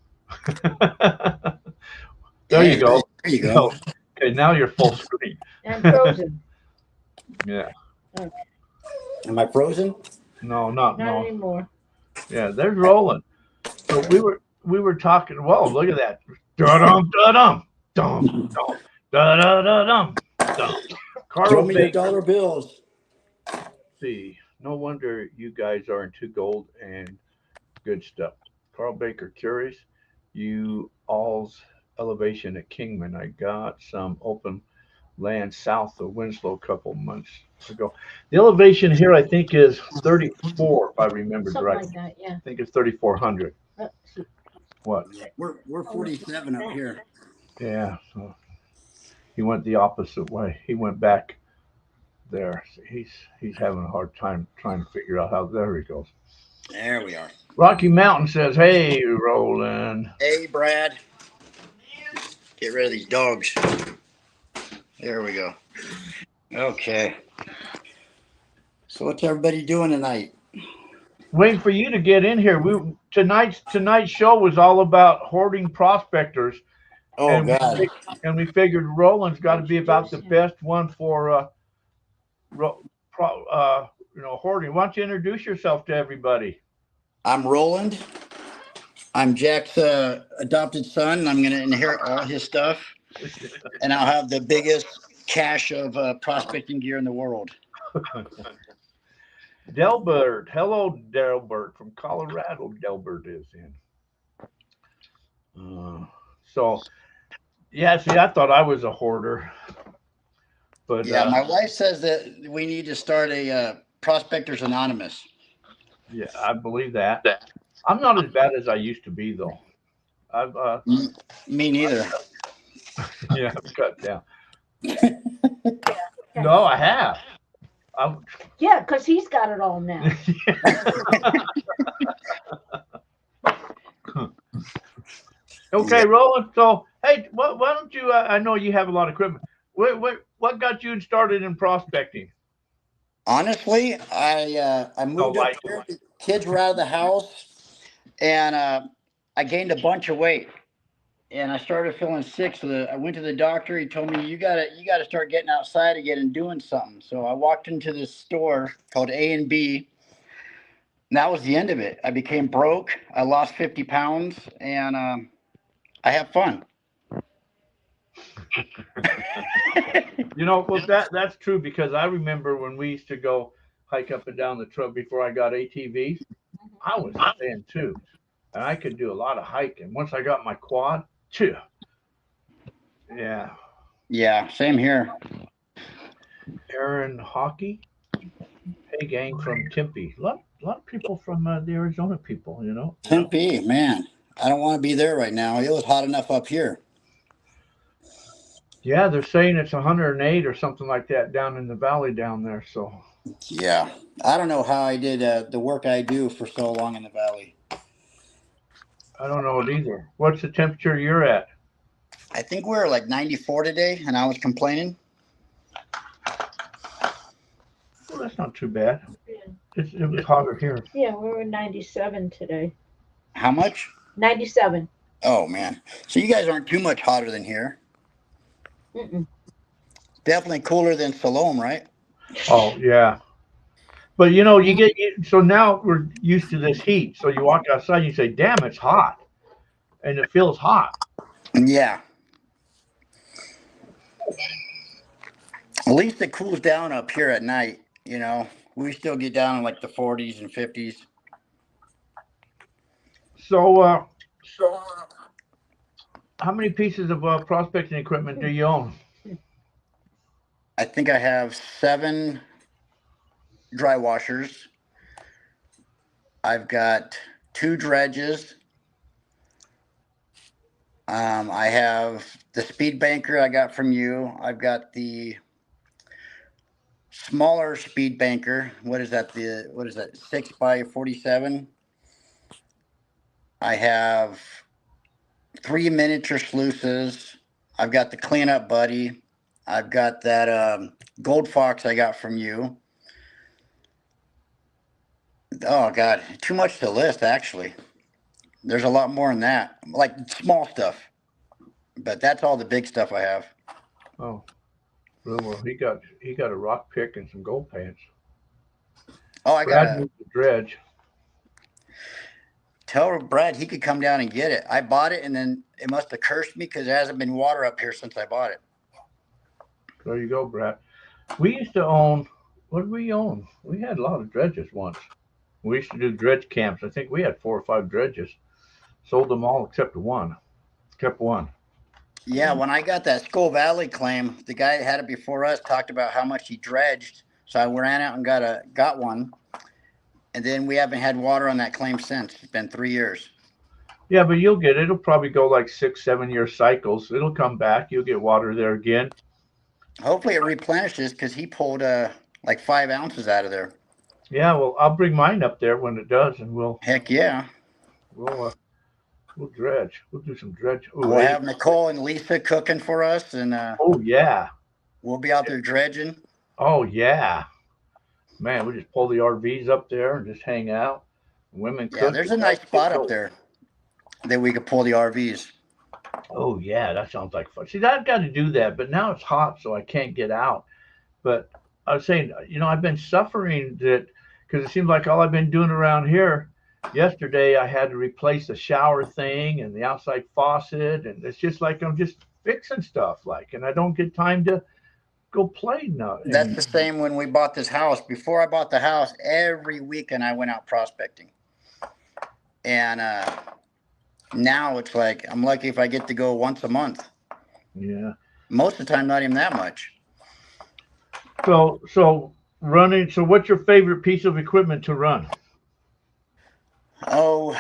There you go. There you go. Okay, now you're full screen. And frozen. Yeah. Am I frozen? No. Not anymore. Yeah, there's Roland. So we were talking. Whoa, look at that. Da-dum, da-dum, dum, dum, da-da-da-dum, dum. Throw Carl me your Baker. dollar bills. See, no wonder you guys are into gold and good stuff. Carl Baker, curious. You all's elevation at Kingman. I got some open land south of Winslow a couple months ago. The elevation here, I think, is 34, if I remember Something right. like that, yeah. I think it's 3,400. What? We're 47 up here. Yeah. So he went the opposite way. He went back there. So he's having a hard time trying to figure out how. There he goes. There we are. Rocky Mountain says, "Hey, Roland." Hey, Brad. Get rid of these dogs. There we go. Okay. So what's everybody doing tonight? Waiting for you to get in here. Tonight's show was all about hoarding prospectors. Oh, and God. We figured Roland's got to be about the best one for hoarding. Why don't you introduce yourself to everybody? I'm Roland. I'm Jack's adopted son. I'm going to inherit all his stuff, and I'll have the biggest cache of prospecting gear in the world. Delbert. Hello, Delbert from Colorado. Delbert is in. See, I thought I was a hoarder. But yeah, my wife says that we need to start a Prospectors Anonymous. Yeah, I believe that. I'm not as bad as I used to be, though. I've Me neither. yeah, I've cut down. No, I have. Yeah, because he's got it all now. Okay, Roland. So, hey, why don't you? I know you have a lot of equipment. What got you started in prospecting? Honestly, I moved up here. The kids were out of the house, and I gained a bunch of weight, and I started feeling sick. So I went to the doctor. He told me you gotta start getting outside again and doing something. So I walked into this store called A&B. And that was the end of it. I became broke. I lost 50 pounds, and I have fun. Well, that's true because I remember when we used to go hike up and down the trail before I got ATVs. I was thin too, and I could do a lot of hiking. Once I got my quad, yeah. Yeah, same here. Aaron Hockey, hey gang from Tempe. A lot of people from the Arizona people, Tempe, man. I don't want to be there right now. It was hot enough up here. Yeah, they're saying it's 108 or something like that down in the valley down there. So yeah, I don't know how I did the work I do for so long in the valley. I don't know it either. What's the temperature you're at? I think we were like 94 today, and I was complaining. Well, that's not too bad. It was hotter here. Yeah, we were 97 today. How much? 97. Oh, man. So you guys aren't too much hotter than here. Mm-mm. Definitely cooler than Siloam, right? Oh, yeah. But you know, so now we're used to this heat. So you walk outside, and you say, "Damn, it's hot," and it feels hot. Yeah. At least it cools down up here at night. We still get down in like the 40s and 50s. So, how many pieces of prospecting equipment do you own? I think I have 7 dry washers. I've got 2 dredges. I have the speed banker I got from you. I've got the smaller speed banker. What is that? 6x47. I have 3 miniature sluices. I've got the cleanup buddy. I've got that gold fox I got from you. Oh God, too much to list actually. There's a lot more than that, like small stuff. But that's all the big stuff I have. Oh, well, he got a rock pick and some gold pants. Oh, I Brad gotta moved the dredge. tell Brad he could come down and get it. I bought it and then it must have cursed me because there hasn't been water up here since I bought it. There you go, Brad. We used to own. What did we own? We had a lot of dredges once. We used to do dredge camps. I think we had 4 or 5 dredges. Sold them all except one. Kept one. Yeah, when I got that Skull Valley claim, the guy that had it before us talked about how much he dredged. So I ran out and got one. And then we haven't had water on that claim since. It's been 3 years. Yeah, but you'll get it. It'll probably go like 6, 7 year cycles. It'll come back. You'll get water there again. Hopefully it replenishes because he pulled like 5 ounces out of there. Yeah, well, I'll bring mine up there when it does, and we'll Heck yeah. we'll dredge. We'll do some dredge. Ooh, We'll have Nicole and Lisa cooking for us, and oh yeah, we'll be out there dredging. oh yeah, man, we just pull the RVs up there and just hang out. Women cook. Yeah, there's a nice spot up there that we could pull the RVs. Oh yeah, that sounds like fun. See, I've got to do that, but now it's hot, so I can't get out. But I was saying, I've been suffering that because it seems like all I've been doing around here. Yesterday, I had to replace the shower thing and the outside faucet, and it's just like I'm just fixing stuff, and I don't get time to go play now. That's the same when we bought this house. Before I bought the house, every weekend I went out prospecting, and now it's like I'm lucky if I get to go once a month. Yeah. Most of the time, not even that much. So running. So what's your favorite piece of equipment to run? Oh,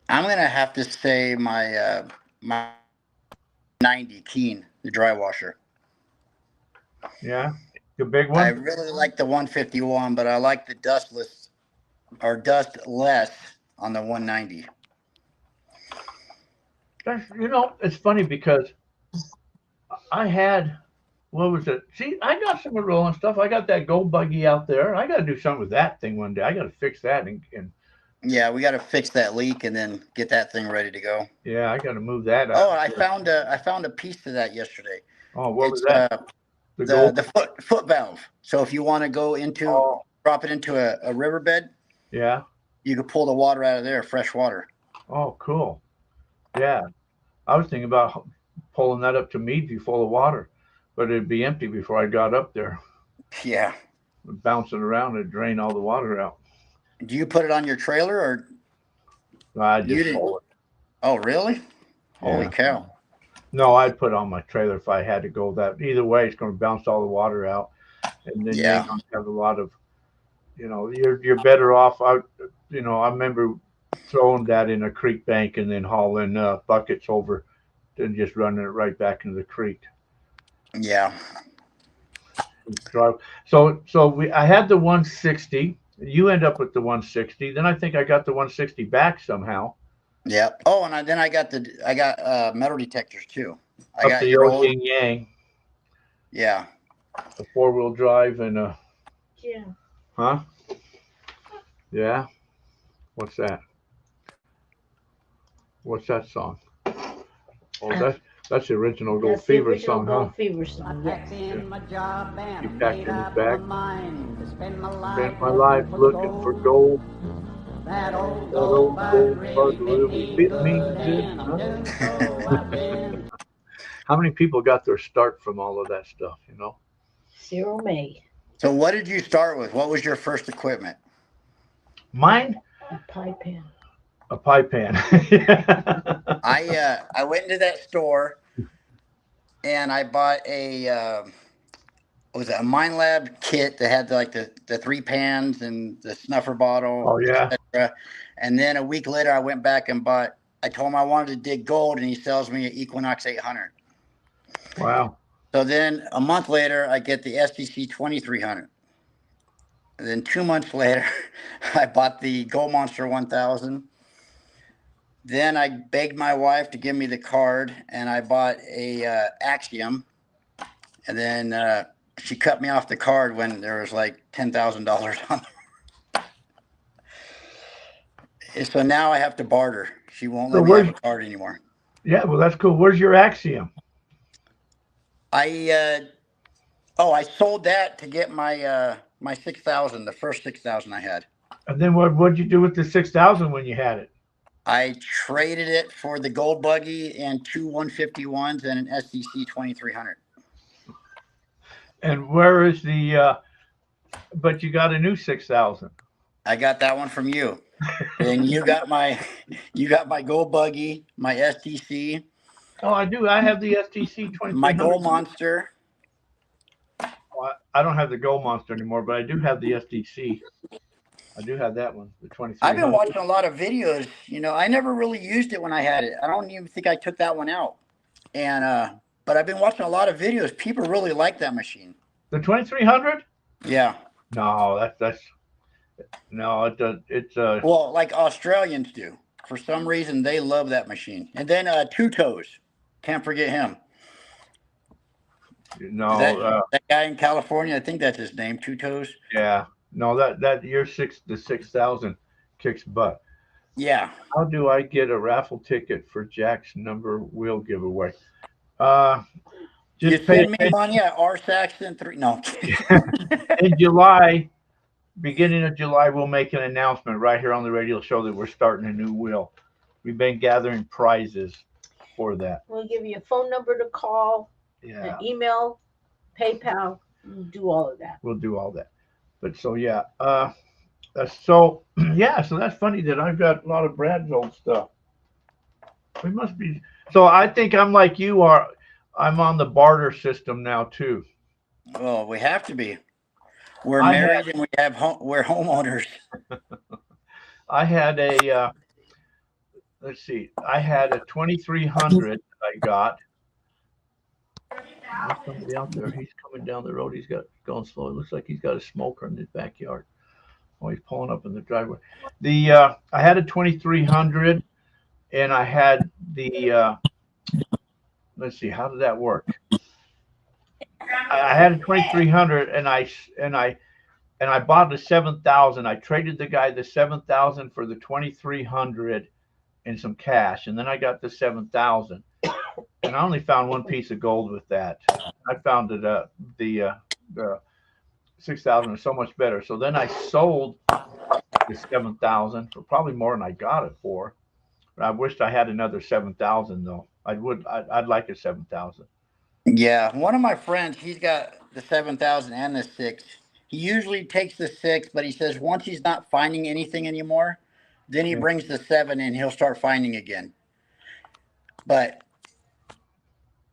I'm gonna have to say my my 90 Keen, the dry washer. Yeah, the big one. I really like the 151, but I like the dustless or dustless on the 190. That's, it's funny because I had, what was it? See, I got some rolling stuff. I got that gold buggy out there. I got to do something with that thing one day. I got to fix that and yeah, we got to fix that leak and then get that thing ready to go. Yeah, I got to move that out. Oh, I found a piece to that yesterday. Oh, what was that? The foot valve. So if you want to go into drop it into a riverbed, yeah, you can pull the water out of there, fresh water. Oh, cool. Yeah, I was thinking about pulling that up to Meadview full of water, but it'd be empty before I got up there. Yeah, bouncing around and drain all the water out. Do you put it on your trailer or? I just pull it. Oh, really? Yeah. Holy cow. No, I'd put it on my trailer if I had to go that. Either way, it's going to bounce all the water out. And then you're going to have a lot of, you're better off. I remember throwing that in a creek bank and then hauling buckets over and just running it right back into the creek. Yeah. So I had the 160. You end up with the 160. Then I think I got the 160 back somehow. Yeah. Oh, and then I got metal detectors too. I got the old yin yang. Yeah. A 4-wheel drive and a. Yeah. Huh? Yeah. What's that? What's that song? Oh, That's the original Gold That's the Fever original song, Gold huh? Fever song. Yes. He packed in his bag. Spend my life looking for gold. That old gold bug really bit me good. Huh? How many people got their start from all of that stuff, you know? Cyril May. So what did you start with? What was your first equipment? Mine? A pie pan. A pie pan. I went into that store and I bought a what was it, a Mind Lab kit that had like the three pans and the snuffer bottle, Oh, yeah. etc. And then a week later, I went back and bought. I told him I wanted to dig gold, and he sells me an Equinox 800. Wow. So then a month later, I get the SDC 2300. And then 2 months later, I bought the Gold Monster 1000. Then I begged my wife to give me the card, and I bought a Axiom. And then she cut me off the card when there was like $10,000 on it. So now I have to barter. She won't let me have a card anymore. Yeah, well, that's cool. Where's your Axiom? I sold that to get my my 6,000, the first 6,000 I had. And then what'd you do with the 6,000 when you had it? I traded it for the gold buggy and two 151s and an SDC 2300. And where is the? But you got a new 6,000. I got that one from you, and you got my gold buggy, my SDC. Oh, I do. I have the SDC 2300. My Gold Monster. Well, I don't have the Gold Monster anymore, but I do have the SDC. I do have that one, the 2300. I've been watching a lot of videos. You know, I never really used it when I had it. I don't even think I took that one out. And but I've been watching a lot of videos. People really like that machine. The 2300? Yeah. No, that's no. It's well, like Australians do. For some reason, they love that machine. And then Two Toes. Can't forget him. No, that guy in California, I think that's his name, Two Toes. Yeah. No, that your the 6,000 kicks butt. Yeah. How do I get a raffle ticket for Jack's number wheel giveaway? Just send me money at rsaxton3. No. In July, beginning of July, we'll make an announcement right here on the radio show that we're starting a new wheel. We've been gathering prizes for that. We'll give you a phone number to call, Yeah. an email, PayPal. We'll do all of that. We'll do all that. But so yeah, so yeah, so that's funny that I've got a lot of Brad's old stuff. We must be. So I think I'm like you are. I'm on the barter system now too. Well, we have to be. We're married and we're homeowners. I had a let's see. I had a 2300 I got. There's somebody out there. He's coming down the road. He's going slow. It looks like he's got a smoker in his backyard. Oh, he's pulling up in the driveway. I had a 2300, and I had the. Let's see. How did that work? I had a 2300, and I bought the 7,000. I traded the guy the 7,000 for the 2300 and some cash, and then I got the 7,000. And I only found one piece of gold with that. I found that the 6,000 is so much better. So then I sold the 7,000 for probably more than I got it for. But I wished I had another 7,000 though. I'd like a 7,000. Yeah, one of my friends, he's got the 7,000 and the 6. He usually takes the 6, but he says once he's not finding anything anymore, then he brings the 7 and he'll start finding again. But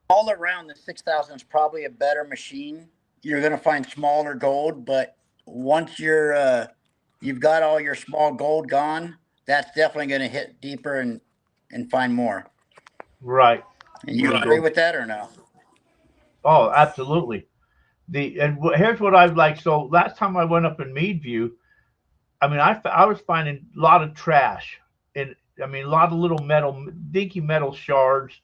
all around, the 6,000 is probably a better machine. You're going to find smaller gold, but once you've got all your small gold gone, that's definitely going to hit deeper and find more. Right. And you agree with that or no? Oh, absolutely. Here's what I've like. So last time I went up in Meadview, I mean, I was finding a lot of trash, and I mean a lot of little dinky metal shards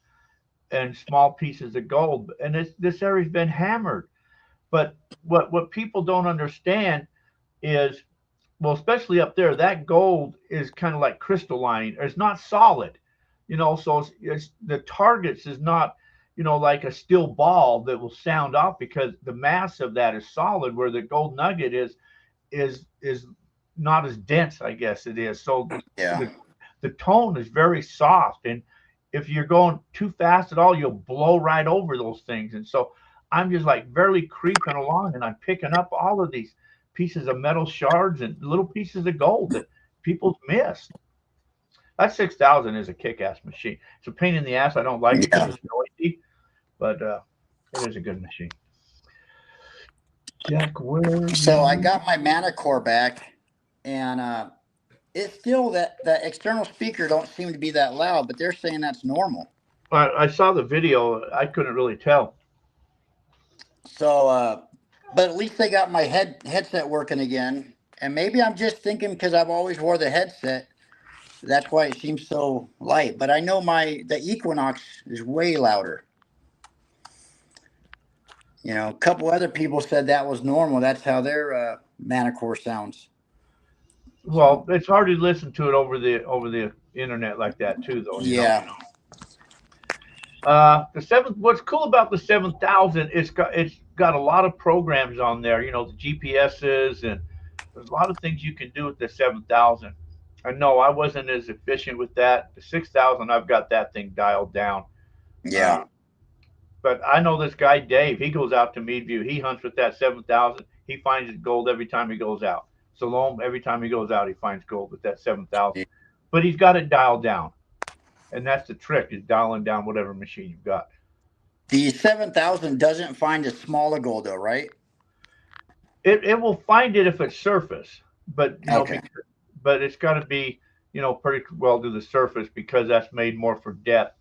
and small pieces of gold. And this area's been hammered. But what people don't understand is, well, especially up there, that gold is kind of like crystalline. It's not solid, you know. So it's the targets is not. like a steel ball that will sound off because the mass of that is solid, where the gold nugget is not as dense, I guess it is. So Yeah. the tone is very soft, and if you're going too fast at all, you'll blow right over those things. And so I'm just like barely creeping along, and I'm picking up all of these pieces of metal shards and little pieces of gold that people miss. That 6000 is a kick-ass machine. It's a pain in the ass. I don't like it because it's noisy, but it is a good machine. Jack, where? So I got my mana core back, and it's still that external speaker don't seem to be that loud, but they're saying that's normal. I saw the video. I couldn't really tell. So, but at least they got my headset working again. And maybe I'm just thinking because I've always wore the headset, that's why it seems so light. But I know the Equinox is way louder. A couple other people said that was normal. That's how their mana core sounds. Well, it's hard to listen to it over the internet like that too, though. Yeah. What's cool about the 7000? It's got a lot of programs on there. The GPSs, and there's a lot of things you can do with the 7000. I know I wasn't as efficient with that. The 6000, I've got that thing dialed down. Yeah. But I know this guy Dave. He goes out to Meadview. He hunts with that 7000. He finds gold every time he goes out. Salome, every time he goes out, he finds gold with that 7000. But he's got it dialed down, and that's the trick: is dialing down whatever machine you've got. The 7000 doesn't find a smaller gold, though, right? It will find it if it's surface, but Okay. But it's got to be pretty well to the surface because that's made more for depth.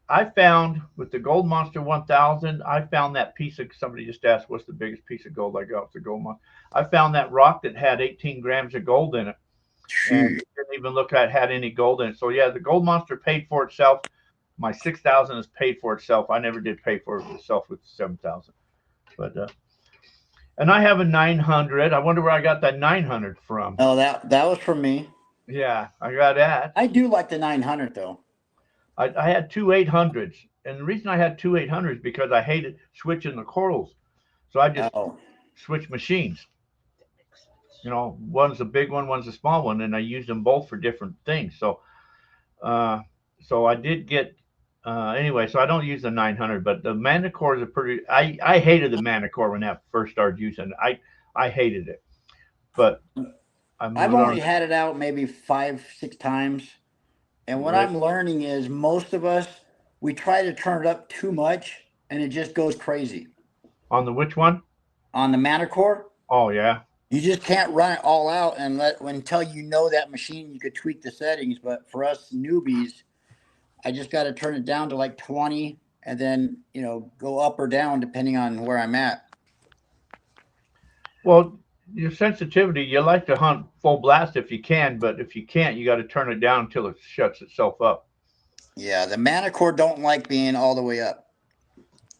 I found with the Gold Monster 1000, I found that piece of, somebody just asked what's the biggest piece of gold I got with the Gold Monster. I found that rock that had 18 grams of gold in it. And didn't even look at it had any gold in it. So yeah, the Gold Monster paid for itself. My 6000 has paid for itself. I never did pay for itself with the 7000. But and I have a 900. I wonder where I got that 900 from. Oh, that was from me. Yeah, I got that. I do like the 900 though. I had two 800s, and the reason I had two 800s because I hated switching the coils, so I just switched machines. One's a big one, one's a small one, and I used them both for different things. So, so I did get anyway. So I don't use the 900, but the mana cores are pretty. I hated the mana core when I first started using it. I hated it, but I've only had it out maybe 5-6 times. And what I'm learning is most of us, we try to turn it up too much and it just goes crazy. On the which one? On the mana core. Oh, yeah. You just can't run it all out and until you know that machine, you could tweak the settings. But for us newbies, I just got to turn it down to like 20 and then, go up or down depending on where I'm at. Well, your sensitivity, you like to hunt full blast if you can, but if you can't, you got to turn it down until it shuts itself up. Yeah, the mana core don't like being all the way up.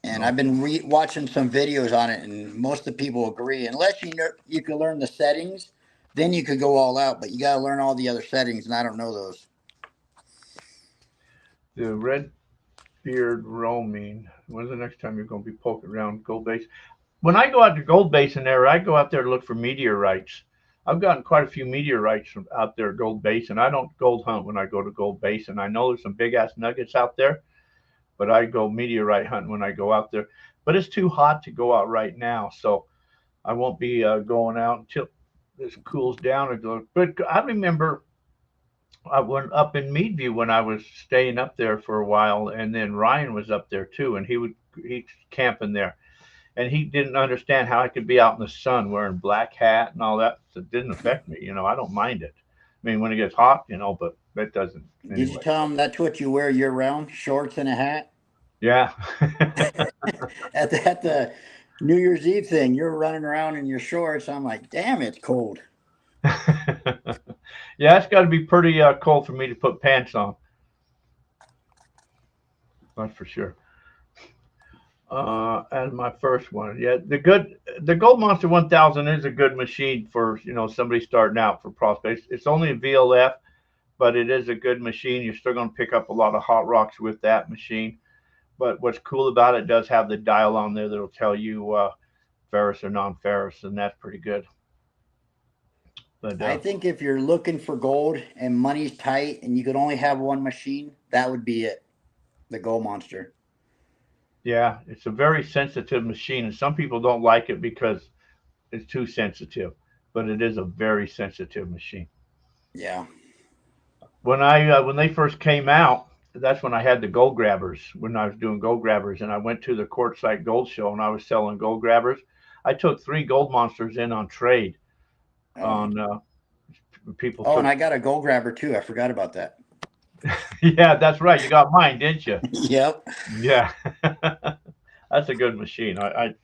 And I've been watching some videos on it, and most of the people agree. Unless you can learn the settings, then you could go all out, but you got to learn all the other settings, and I don't know those. The red beard roaming. When's the next time you're going to be poking around Gold Base? When I go out to Gold Basin area, I go out there to look for meteorites. I've gotten quite a few meteorites from out there at Gold Basin. I don't gold hunt when I go to Gold Basin. I know there's some big ass nuggets out there, but I go meteorite hunting when I go out there. But it's too hot to go out right now, so I won't be going out until this cools down. But I remember I went up in Meadview when I was staying up there for a while, and then Ryan was up there too, and he's camping there. And he didn't understand how I could be out in the sun wearing black hat and all that. So it didn't affect me. I don't mind it. I mean, when it gets hot, but that doesn't. Anyway. Did you tell him that's what you wear year round? Shorts and a hat? Yeah. at the New Year's Eve thing, you're running around in your shorts. I'm like, damn, it's cold. Yeah, it's got to be pretty cold for me to put pants on. That's for sure. And my first one, yeah, the Gold Monster 1000 is a good machine for somebody starting out for prospects. It's only a VLF, but it is a good machine. You're still going to pick up a lot of hot rocks with that machine. But what's cool about it, does have the dial on there that'll tell you ferrous or non-ferrous, and that's pretty good. But I think if you're looking for gold and money's tight and you could only have one machine, that would be it. The Gold Monster. yeah, it's a very sensitive machine, and some people don't like it because it's too sensitive. But it is a very sensitive machine. Yeah. When they first came out, that's when I had the gold grabbers. When I was doing gold grabbers, and I went to the Quartzsite Gold Show, and I was selling gold grabbers. I took 3 gold monsters in on trade. On people. Oh, and I got a gold grabber too. I forgot about that. Yeah, that's right. You got mine, didn't you? Yep. Yeah. That's a good machine. I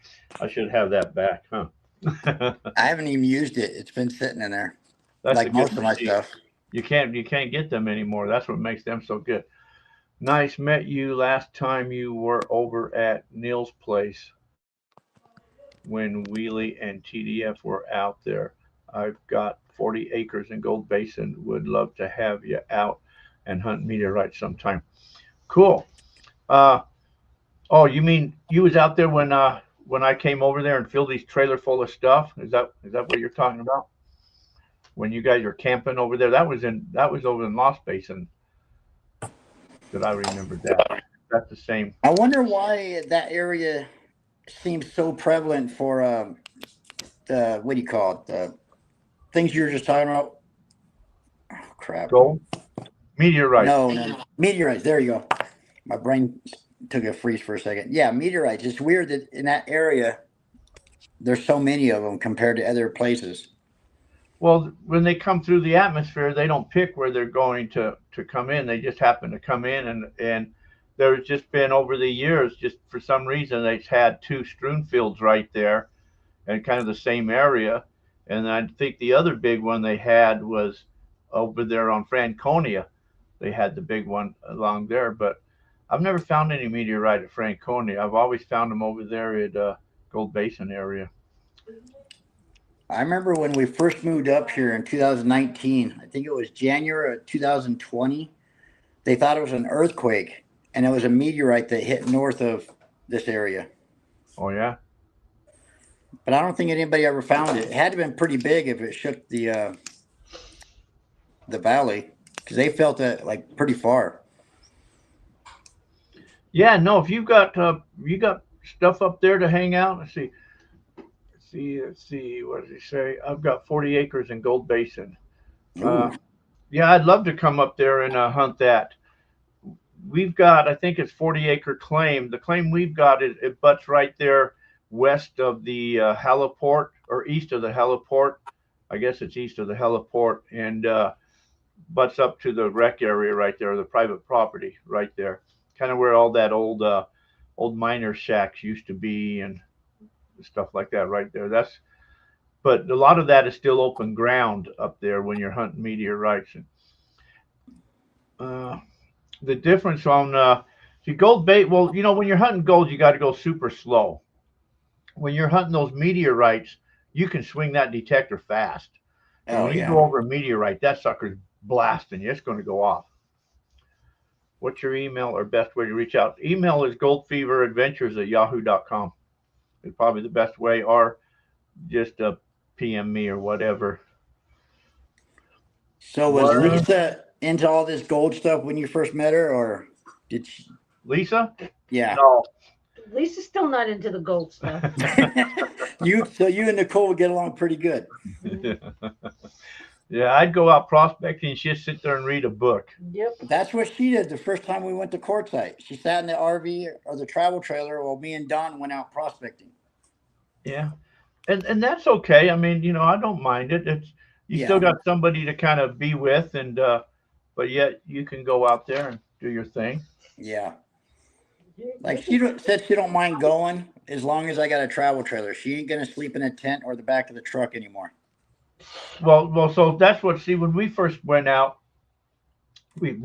should have that back, huh? I haven't even used it. It's been sitting in there. That's like most of my stuff. You can't get them anymore. That's what makes them so good. Nice. Met you last time you were over at Neil's place when Wheelie and TDF were out there. I've got 40 acres in Gold Basin. Would love to have you out and hunt meteorites sometime. Cool. Oh, you mean you was out there when I came over there and filled these trailer full of stuff? Is that what you're talking about? When you guys were camping over there, that was over in Lost Basin. That I remember that. That's the same. I wonder why that area seems so prevalent for the what do you call it? The things you were just talking about. Oh, crap. Gold? Meteorites. No. Meteorites. There you go. My brain took a freeze for a second. Yeah, meteorites. It's weird that in that area, there's so many of them compared to other places. Well, when they come through the atmosphere, they don't pick where they're going to come in. They just happen to come in, and there's just been over the years, just for some reason, they've had 2 strewn fields right there, and kind of the same area. And I think the other big one they had was over there on Franconia. They had the big one along there, but I've never found any meteorite at Franconia. I've always found them over there at Gold Basin area. I remember when we first moved up here in 2019, I think it was January of 2020, they thought it was an earthquake, and it was a meteorite that hit north of this area. Oh, yeah? But I don't think anybody ever found it. It had to have been pretty big if it shook the valley, because they felt it like pretty far. Yeah, no, if you got stuff up there to hang out, let's see, what does he say? I've got 40 acres in Gold Basin. Yeah, I'd love to come up there and hunt that. We've got, I think it's 40-acre claim. The claim we've got, it butts right there west of the heliport, or east of the heliport. I guess it's east of the heliport, and butts up to the rec area right there, the private property right there. Kind of where all that old miner shacks used to be and stuff like that right there. But a lot of that is still open ground up there when you're hunting meteorites. And the difference on gold bait, well, when you're hunting gold, you got to go super slow. When you're hunting those meteorites, you can swing that detector fast. And when you go over a meteorite, that sucker's blasting you. It's going to go off. What's your email or best way to reach out? Email is goldfeveradventures@yahoo.com. It's probably the best way, or just PM me or whatever. So was Lisa into all this gold stuff when you first met her, or did she? Lisa? Yeah. No. Lisa's still not into the gold stuff. You and Nicole would get along pretty good. Yeah, I'd go out prospecting and she'd sit there and read a book. Yep. That's what she did the first time we went to Quartzsite. She sat in the RV or the travel trailer while me and Don went out prospecting. Yeah. And that's okay. I mean, I don't mind it. It's still got somebody to kind of be with, and but yet you can go out there and do your thing. Yeah. Like said she don't mind going as long as I got a travel trailer. She ain't gonna sleep in a tent or the back of the truck anymore. Well, so that's when we first went out, we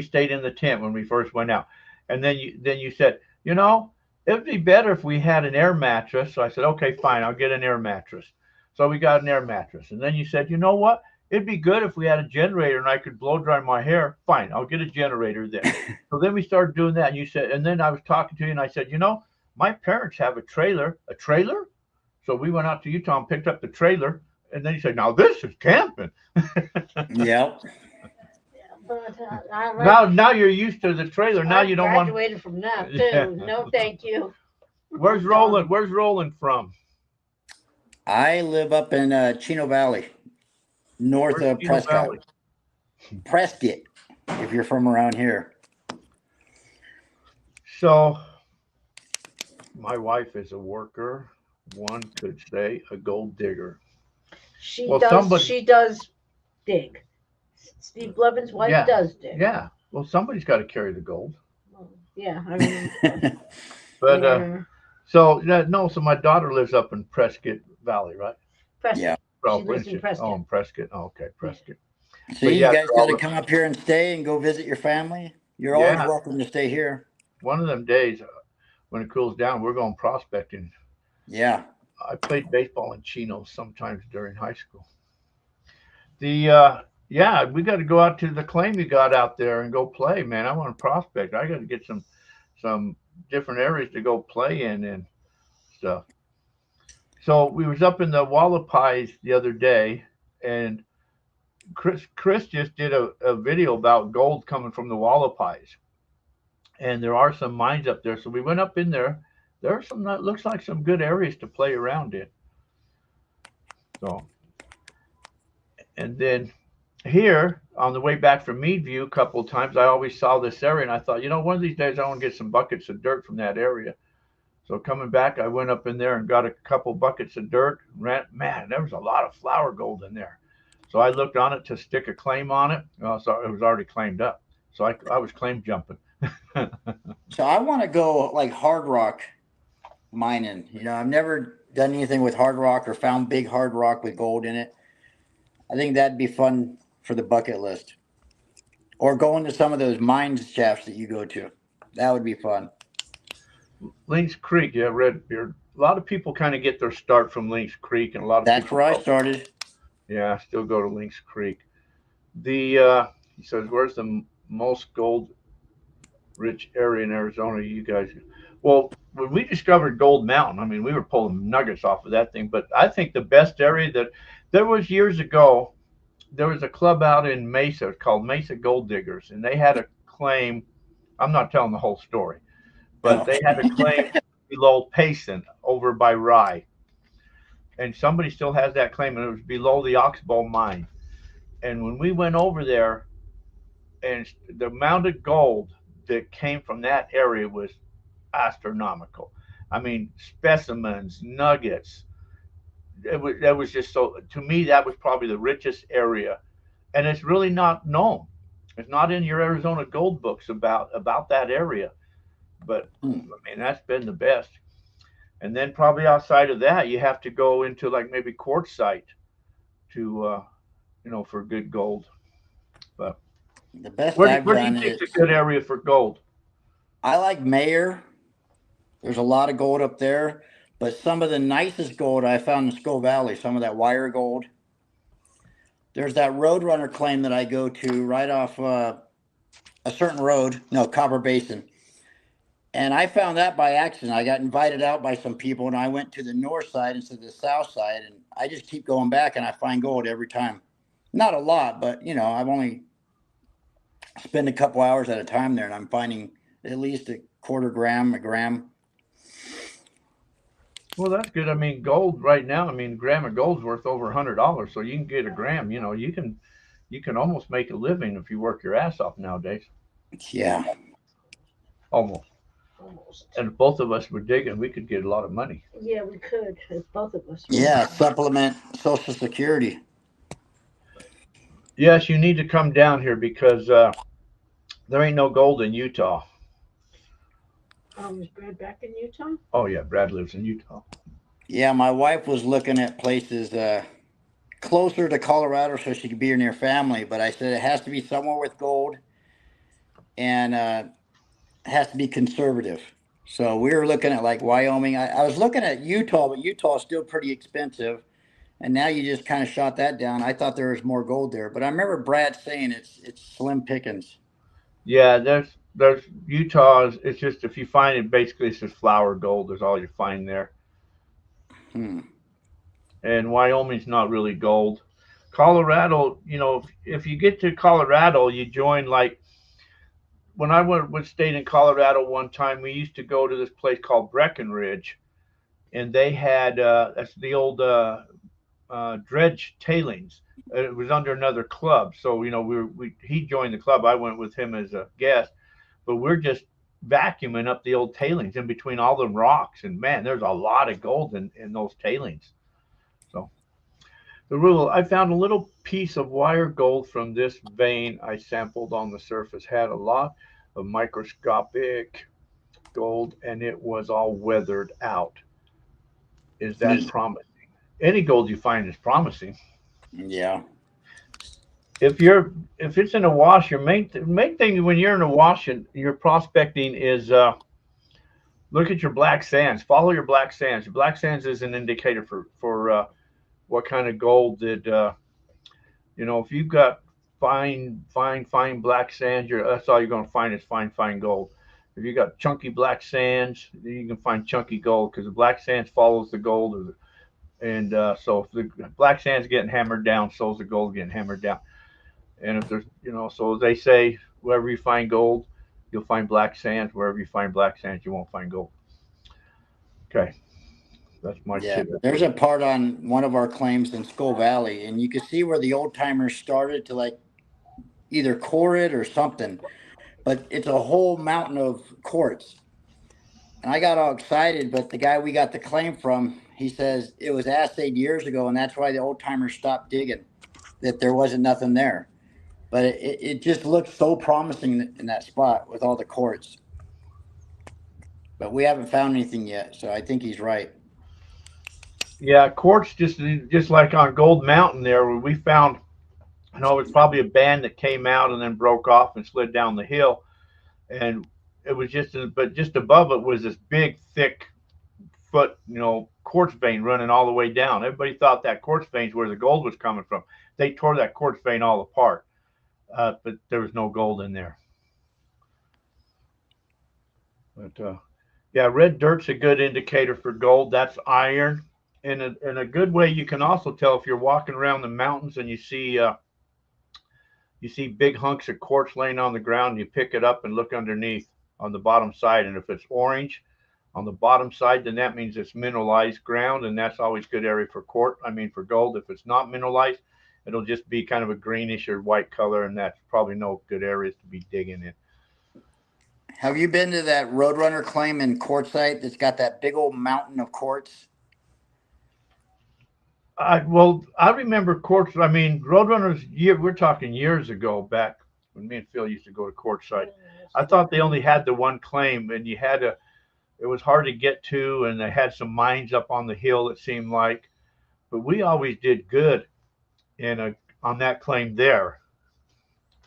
stayed in the tent when we first went out. And then you said, it'd be better if we had an air mattress. So I said, okay, fine, I'll get an air mattress. So we got an air mattress. And then you said, you know what? it'd be good if we had a generator and I could blow dry my hair. Fine, I'll get a generator then. So then we started doing that. And you said, and then I was talking to you and I said, my parents have a trailer. A trailer? So we went out to Utah and picked up the trailer. And then he said, now this is camping. Yep. But I Now you're used to the trailer. Now you don't want. Graduated from that too. Yeah. No, thank you. Where's Roland? Where's Roland from? I live up in Chino Valley, north Where's of Chino Prescott. Valley? Prescott, if you're from around here. So, my wife is a worker. One could say a gold digger. She Well, does. somebody- She does dig. Steve Levin's wife Yeah. does dig. Yeah. Well, somebody's got to carry the gold. Yeah. I mean, But yeah. so my daughter lives up in Prescott Valley, right? Prescott. Yeah. Oh, She lives Prescott. in Prescott. Oh, in Prescott. Oh, okay, Prescott. See, yeah, you guys they're got to all- come up here and stay and go visit your family. You're always Yeah. welcome to stay here. One of them days when it cools down, we're going prospecting. Yeah. I played baseball in Chino sometimes during high school. Yeah, we got to go out to the claim you got out there and go play, man. I want to prospect. I got to get some different areas to go play in and stuff. So we was up in the Wallapies the other day, and Chris just did a video about gold coming from the Wallapies, and there are some mines up there. So we went up in there. There are some that looks like some good areas to play around in. So, and then here on the way back from Meadview, a couple of times I always saw this area, and I thought, one of these days I want to get some buckets of dirt from that area. So coming back, I went up in there and got a couple buckets of dirt. Man, there was a lot of flour gold in there. So I looked on it to stick a claim on it. So it was already claimed up. So I was claim jumping. So I want to go like hard rock mining. I've never done anything with hard rock or found big hard rock with gold in it. I think that'd be fun for the bucket list. Or going to some of those mine shafts that you go to. That would be fun. Lynx Creek, yeah, Redbeard. A lot of people kind of get their start from Lynx Creek, and a lot of That's people where I started. Yeah, I still go to Lynx Creek. He says, where's the most gold rich area in Arizona you guys? Well, when we discovered Gold Mountain, I mean, we were pulling nuggets off of that thing, but I think the best area that there was years ago, there was a club out in Mesa called Mesa Gold Diggers, and they had a claim. I'm not telling the whole story, but they had a claim below Payson over by Rye. And somebody still has that claim, and it was below the Oxbow mine. And when we went over there, and the amount of gold that came from that area was astronomical. I mean, specimens, nuggets. That was just so. To me, that was probably the richest area, and it's really not known. It's not in your Arizona gold books about that area. But I mean, that's been the best. And then probably outside of that, you have to go into like maybe quartzite to, for good gold. But The best where I've do you done think is it's a good area for gold? I like Mayer. There's a lot of gold up there, but some of the nicest gold I found in Skull Valley, some of that wire gold. There's that Roadrunner claim that I go to right off a certain road, Copper Basin. And I found that by accident. I got invited out by some people, and I went to the north side instead of the south side, and I just keep going back, and I find gold every time. Not a lot, but, I've only spent a couple hours at a time there, and I'm finding at least a quarter gram, a gram. Well, that's good. I mean, gold right now, a gram of gold's worth over $100, so you can get a gram. You can almost make a living if you work your ass off nowadays. Yeah. Almost. And if both of us were digging, we could get a lot of money. Yeah, we could, if both of us. Yeah, supplement Social Security. Yes, you need to come down here because there ain't no gold in Utah. Is Brad back in Utah? Oh, yeah, Brad lives in Utah. Yeah, my wife was looking at places closer to Colorado so she could be near family, but I said it has to be somewhere with gold and it has to be conservative. So we were looking at like Wyoming. I was looking at Utah, but Utah is still pretty expensive. And now you just kind of shot that down. I thought there was more gold there, but I remember Brad saying it's slim pickings. Yeah, there's Utah. It's just if you find it, basically it's just flour gold. Is all you find there. Hmm. And Wyoming's not really gold. Colorado, if you get to Colorado, you join like when I stayed in Colorado one time. We used to go to this place called Breckenridge, and they had that's the old dredge tailings. It was under another club, so he joined the club. I went with him as a guest, but we're just vacuuming up the old tailings in between all the rocks, and man, there's a lot of gold in those tailings. So the rule, I found a little piece of wire gold from this vein I sampled on the surface. Had a lot of microscopic gold, and it was all weathered out. Is that Neat. promising? Any gold you find is promising. Yeah. If it's in a wash, your main thing when you're in a wash and you're prospecting is look at your black sands. Follow your black sands. Your black sands is an indicator for what kind of gold did if you've got fine black sands, that's all you're going to find is fine gold. If you got chunky black sands, you can find chunky gold because the black sands follows the gold, and so if the black sands getting hammered down, so is the gold getting hammered down. And if there's, so they say wherever you find gold, you'll find black sands. Wherever you find black sands, you won't find gold. Okay, that's my tip. There's a part on one of our claims in Skull Valley, and you can see where the old timers started to like either core it or something, but it's a whole mountain of quartz. And I got all excited, but the guy we got the claim from, he says it was assayed years ago, and that's why the old timers stopped digging, that there wasn't nothing there. But it just looked so promising in that spot with all the quartz. But we haven't found anything yet, so I think he's right. Yeah, quartz just like on Gold Mountain there, where we found, it's probably a band that came out and then broke off and slid down the hill, and it was but just above it was this big, thick foot, quartz vein running all the way down. Everybody thought that quartz vein is where the gold was coming from. They tore that quartz vein all apart, but there was no gold in there. But yeah, red dirt's a good indicator for gold. That's iron. In a good way, you can also tell if you're walking around the mountains and you see big hunks of quartz laying on the ground. You pick it up and look underneath on the bottom side, and if it's orange on the bottom side, then that means it's mineralized ground, and that's always good area for for gold. If it's not mineralized, it'll just be kind of a greenish or white color, and that's probably no good areas to be digging in. Have you been to that Roadrunner claim in quartzite that's got that big old mountain of quartz? I remember quartz. Roadrunners. We're talking years ago, back when me and Phil used to go to quartzite. I thought they only had the one claim, and it was hard to get to, and they had some mines up on the hill. It seemed like, but we always did good on that claim there.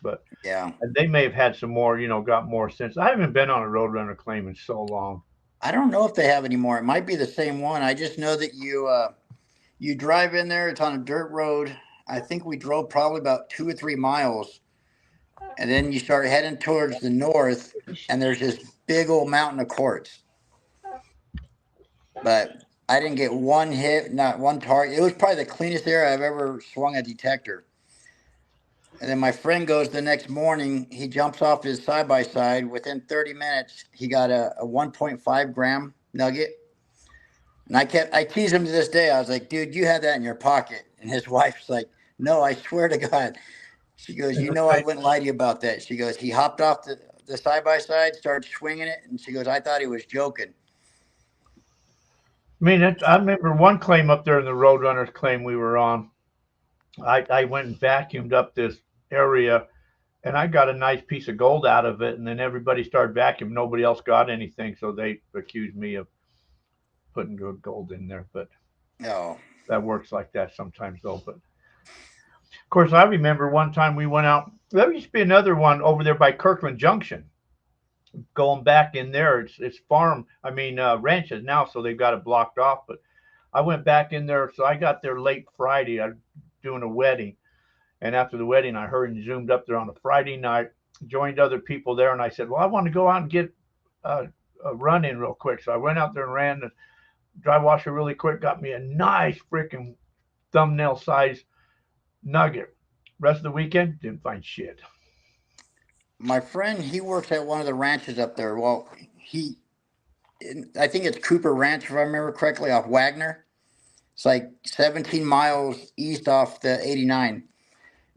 But yeah, and they may have had some more, got more since. I haven't been on a Roadrunner claim in so long. I don't know if they have anymore. It might be the same one. I just know that you drive in there. It's on a dirt road. I think we drove probably about 2 or 3 miles, and then you start heading towards the north, and there's this big old mountain of quartz. But I didn't get one hit, not one target. It was probably the cleanest area I've ever swung a detector. And then my friend goes the next morning. He jumps off his side-by-side. Within 30 minutes, he got a 1.5 gram nugget. And I tease him to this day. I was like, dude, you had that in your pocket. And his wife's like, no, I swear to God. She goes, I wouldn't lie to you about that. She goes, he hopped off the side-by-side, started swinging it. And she goes, I thought he was joking. I remember one claim up there in the Roadrunners claim we were on. I went and vacuumed up this area, and I got a nice piece of gold out of it. And then everybody started vacuuming. Nobody else got anything, so they accused me of putting good gold in there. But no, that works like that sometimes, though. But of course, I remember one time we went out. There used to be another one over there by Kirkland Junction. Going back in there, it's farm. Ranches now, so they've got it blocked off. But I went back in there. So I got there late Friday. I was doing a wedding. And after the wedding, I hurried and zoomed up there on a Friday night, joined other people there. And I said, well, I want to go out and get a run in real quick. So I went out there and ran the dry washer really quick, got me a nice freaking thumbnail size nugget. Rest of the weekend, didn't find shit. My friend, he works at one of the ranches up there. Well, I think it's Cooper Ranch, if I remember correctly, off Wagner. It's like 17 miles east off the 89.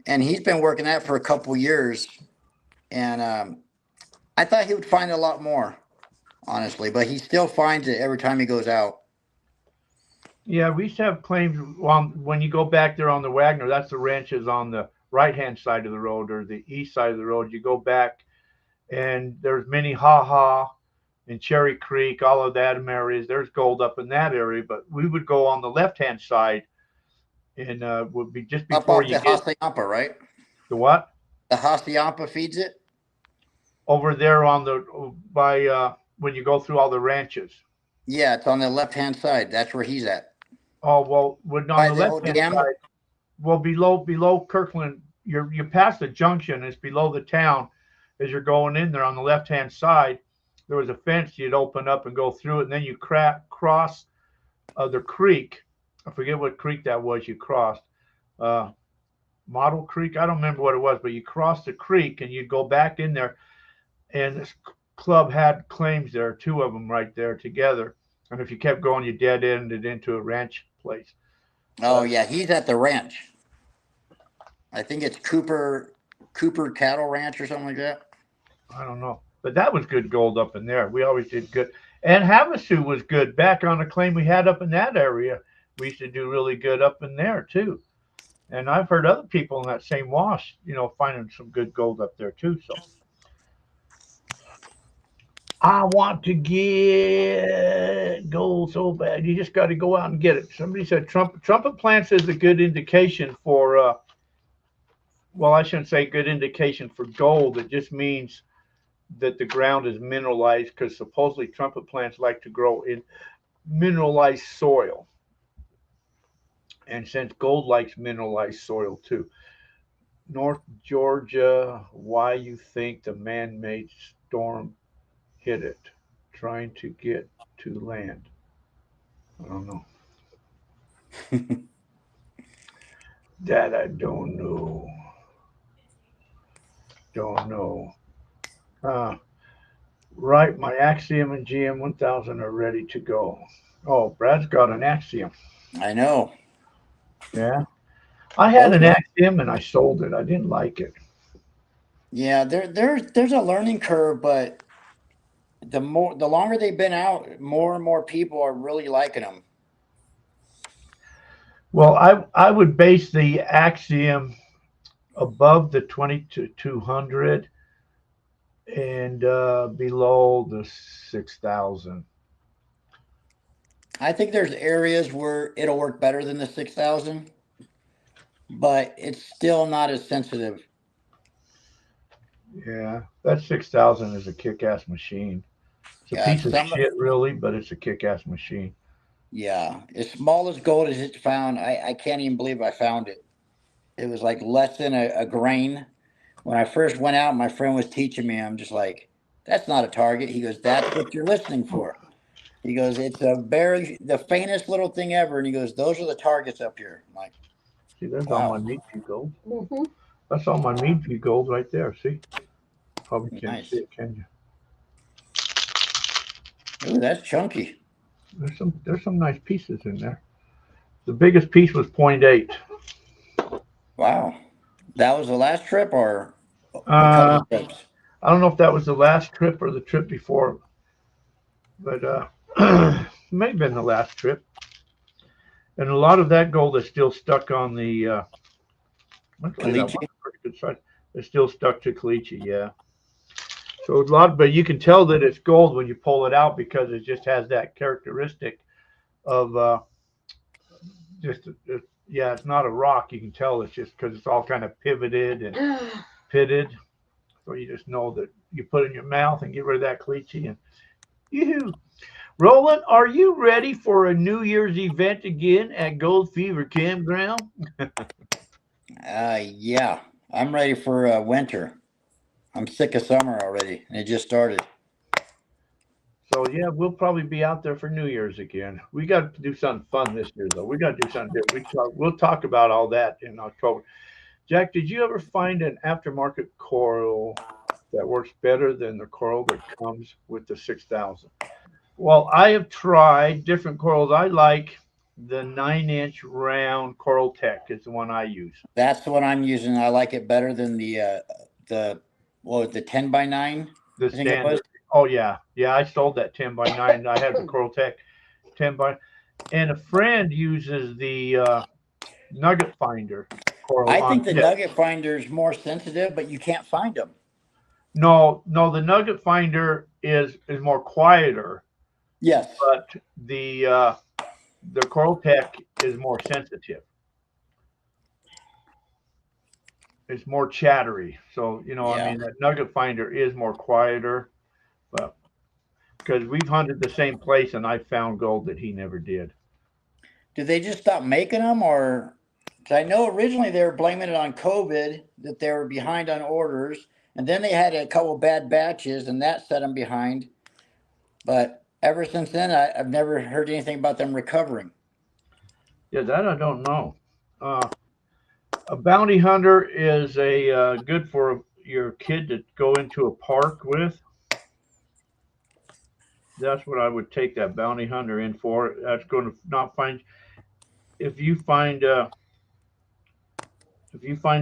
And he's been working that for a couple years. And I thought he would find a lot more, honestly. But he still finds it every time he goes out. Yeah, we used to have claims when you go back there on the Wagner, that's the ranches on the right-hand side of the road or the east side of the road. You go back and there's many Ha-Ha and Cherry Creek, all of that areas. There's gold up in that area, but we would go on the left-hand side and would be just before you get Hassayampa, right? The what? The Hassayampa feeds it? Over there on when you go through all the ranches. Yeah, it's on the left-hand side. That's where he's at. Oh, well, on the left-hand side, well, below Kirkland, you pass the junction. It's below the town as you're going in there on the left-hand side. There was a fence you'd open up and go through it, and then you cross the creek. I forget what creek that was you crossed. Model Creek? I don't remember what it was, but you crossed the creek, and you'd go back in there, and this club had claims there, 2 of them right there together. And if you kept going, you dead-ended into a ranch place. Oh, yeah, he's at the ranch. I think it's Cooper Cattle Ranch or something like that. I don't know. But that was good gold up in there. We always did good. And Havasu was good. Back on a claim we had up in that area, we used to do really good up in there, too. And I've heard other people in that same wash, finding some good gold up there, too. So I want to get gold so bad. You just got to go out and get it. Somebody said trumpet plants is a good indication for, well, I shouldn't say good indication for gold. It just means that the ground is mineralized because supposedly trumpet plants like to grow in mineralized soil. And since gold likes mineralized soil too. North Georgia, why you think the man-made storm hit it, trying to get to land? I don't know. That I don't know. Don't know. Right, my Axiom and GM 1000 are ready to go. Oh, Brad's got an Axiom. I know. Yeah. I had an Axiom and I sold it. I didn't like it. Yeah, there's a learning curve, but the longer they've been out, more and more people are really liking them. Well, I would base the Axiom above the 2200 and below the 6000. I think there's areas where it'll work better than the 6000, but it's still not as sensitive. Yeah, that 6000 is a kick-ass machine. It's a piece of shit, really, but it's a kick-ass machine. Yeah, as small as gold as it's found, I can't even believe I found it. It was like less than a grain. When I first went out, my friend was teaching me. I'm just like, that's not a target. He goes, that's what you're listening for. He goes, it's the faintest little thing ever. And he goes, those are the targets up here. I'm like, see, there's all my meat view gold. Mm-hmm. That's all my meat view gold right there. See? Probably can't see it, can you? Ooh, that's chunky. There's some nice pieces in there. The biggest piece was 0.8. Wow. That was the last trip or a couple of trips? I don't know if that was the last trip or the trip before, but it may have been the last trip. And a lot of that gold is still stuck on the Caliche. Pretty good size. It's still stuck to Caliche, yeah. So but you can tell that it's gold when you pull it out because it just has that characteristic of it's not a rock. You can tell it's just because it's all kind of pivoted and pitted. So you just know that you put it in your mouth and get rid of that caliche and yoo-hoo. Roland, are you ready for a New Year's event again at Gold Fever Campground? Yeah, I'm ready for winter. I'm sick of summer already, and it just started. So yeah, we'll probably be out there for New Year's again. We got to do something fun this year, though. We got to do something different. We'll talk about all that in October. Jack, did you ever find an aftermarket coil that works better than the coil that comes with the 6000? Well, I have tried different coils. I like the 9-inch round Coral Tech is the one I use. That's the one I'm using. I like it better than the what was it, the 10x9? The I think it was. standard. Oh yeah, yeah. I sold that 10x9. I had the Coral Tech 10 by, and a friend uses the Nugget Finder coil. I think the Nugget Finder is more sensitive, but you can't find them. No, the Nugget Finder is more quieter. Yes. But the Coral Tech is more sensitive. It's more chattery. So, I mean, that Nugget Finder is more quieter, but because we've hunted the same place and I found gold that he never did. Did they just stop making them, or? Because I know originally they were blaming it on COVID, that they were behind on orders, and then they had a couple bad batches, and that set them behind. But ever since then, I've never heard anything about them recovering. Yeah, that I don't know. A bounty hunter is a good for your kid to go into a park with. That's what I would take that bounty hunter in for. That's going to not find if you find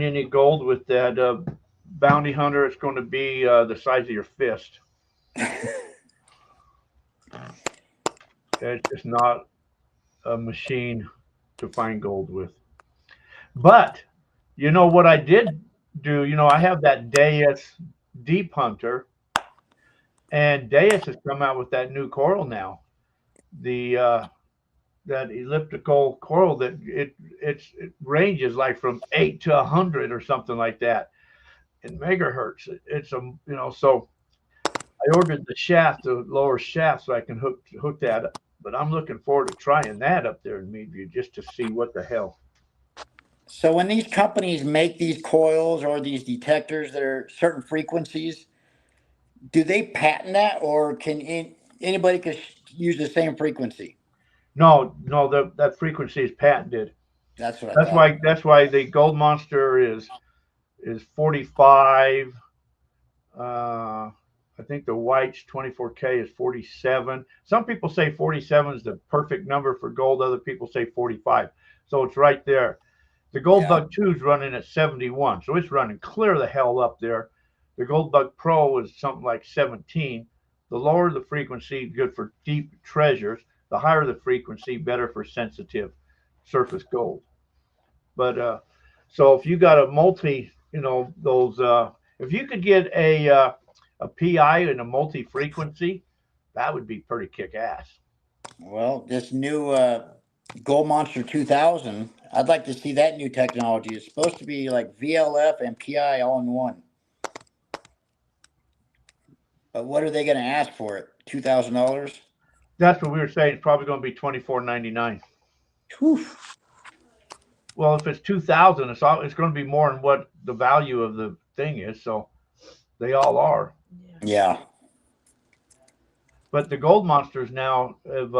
any gold with that bounty hunter, it's going to be the size of your fist. It's just not a machine to find gold with. But you know what I did do? I have that Deus Deep Hunter, and Deus has come out with that new coral now. The that elliptical coral that it ranges like from 8 to 100 or something like that in megahertz. It's so I ordered the shaft, the lower shaft, so I can hook that up. But I'm looking forward to trying that up there in Meadview just to see what the hell. So when these companies make these coils or these detectors that are certain frequencies, do they patent that, or can anybody could use the same frequency? No, that frequency is patented. That's what I thought. That's why the Gold Monster is 45. I think the White's 24K is 47. Some people say 47 is the perfect number for gold. Other people say 45. So it's right there. The Gold Bug 2 is running at 71. So it's running clear the hell up there. The Gold Bug Pro is something like 17. The lower the frequency, good for deep treasures. The higher the frequency, better for sensitive surface gold. But so if you got a multi, those, if you could get a PI and a multi-frequency, that would be pretty kick-ass. Well, this new Gold Monster 2000, I'd like to see that new technology. It's supposed to be like VLF and PI all in one. But what are they going to ask for it? $2,000? That's what we were saying. It's probably going to be $24.99. Well, if it's 2,000, it's going to be more than what the value of the thing is. So they all are. Yeah. But the Gold Monsters now have,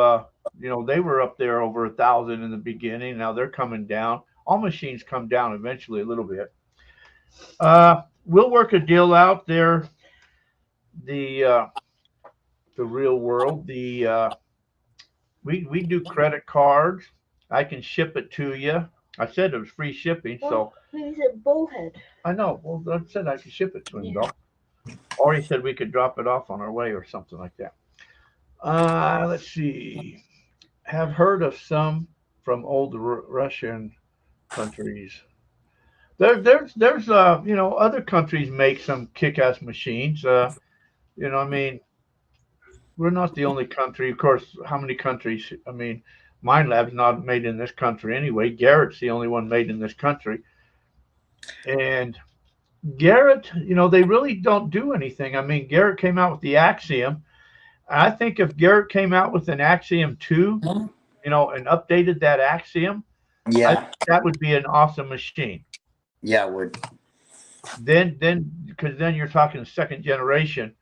they were up there over 1,000 in the beginning. Now they're coming down. All machines come down eventually a little bit. We'll work a deal out there. The real world. We do credit cards. I can ship it to you. I said it was free shipping, so. He said bullhead. I know. Well, I said I could ship it to him, though. Or he said we could drop it off on our way or something like that. Let's see. Have heard of some from old Russian countries. There's other countries make some kick-ass machines. I mean, we're not the only country. Of course, how many countries? I mean, Mine Lab's not made in this country anyway. Garrett's the only one made in this country. And Garrett, they really don't do anything. I mean, Garrett came out with the Axiom. I think if Garrett came out with an Axiom 2, and updated that Axiom, Yeah. that would be an awesome machine. Yeah, it would. Because then you're talking second generation.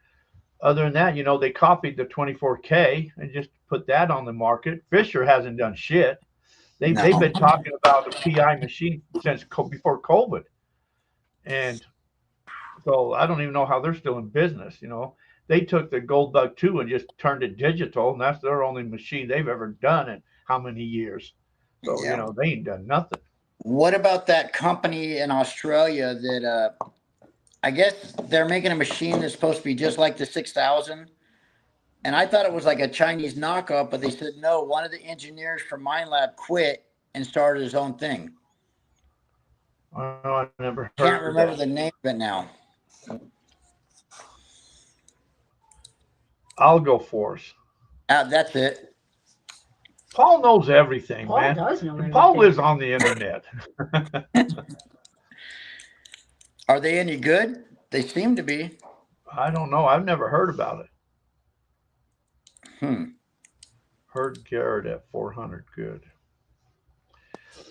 Other than that, they copied the 24K and just put that on the market. Fisher hasn't done shit. They've been talking about a PI machine since before COVID, and so I don't even know how they're still in business. They took the Goldbug 2 and just turned it digital, and that's their only machine they've ever done in how many years. So they ain't done nothing. What about that company in Australia that I guess they're making a machine that's supposed to be just like the 6000? And I thought it was like a Chinese knockoff, but they said no. One of the engineers from MindLab quit and started his own thing. I never heard. Can't remember the name of it now. Algo Force. That's it. Paul knows everything, Paul man. does know everything. Paul lives on the internet. Are they any good? They seem to be. I don't know. I've never heard about it. Heard Garrett at 400. Good.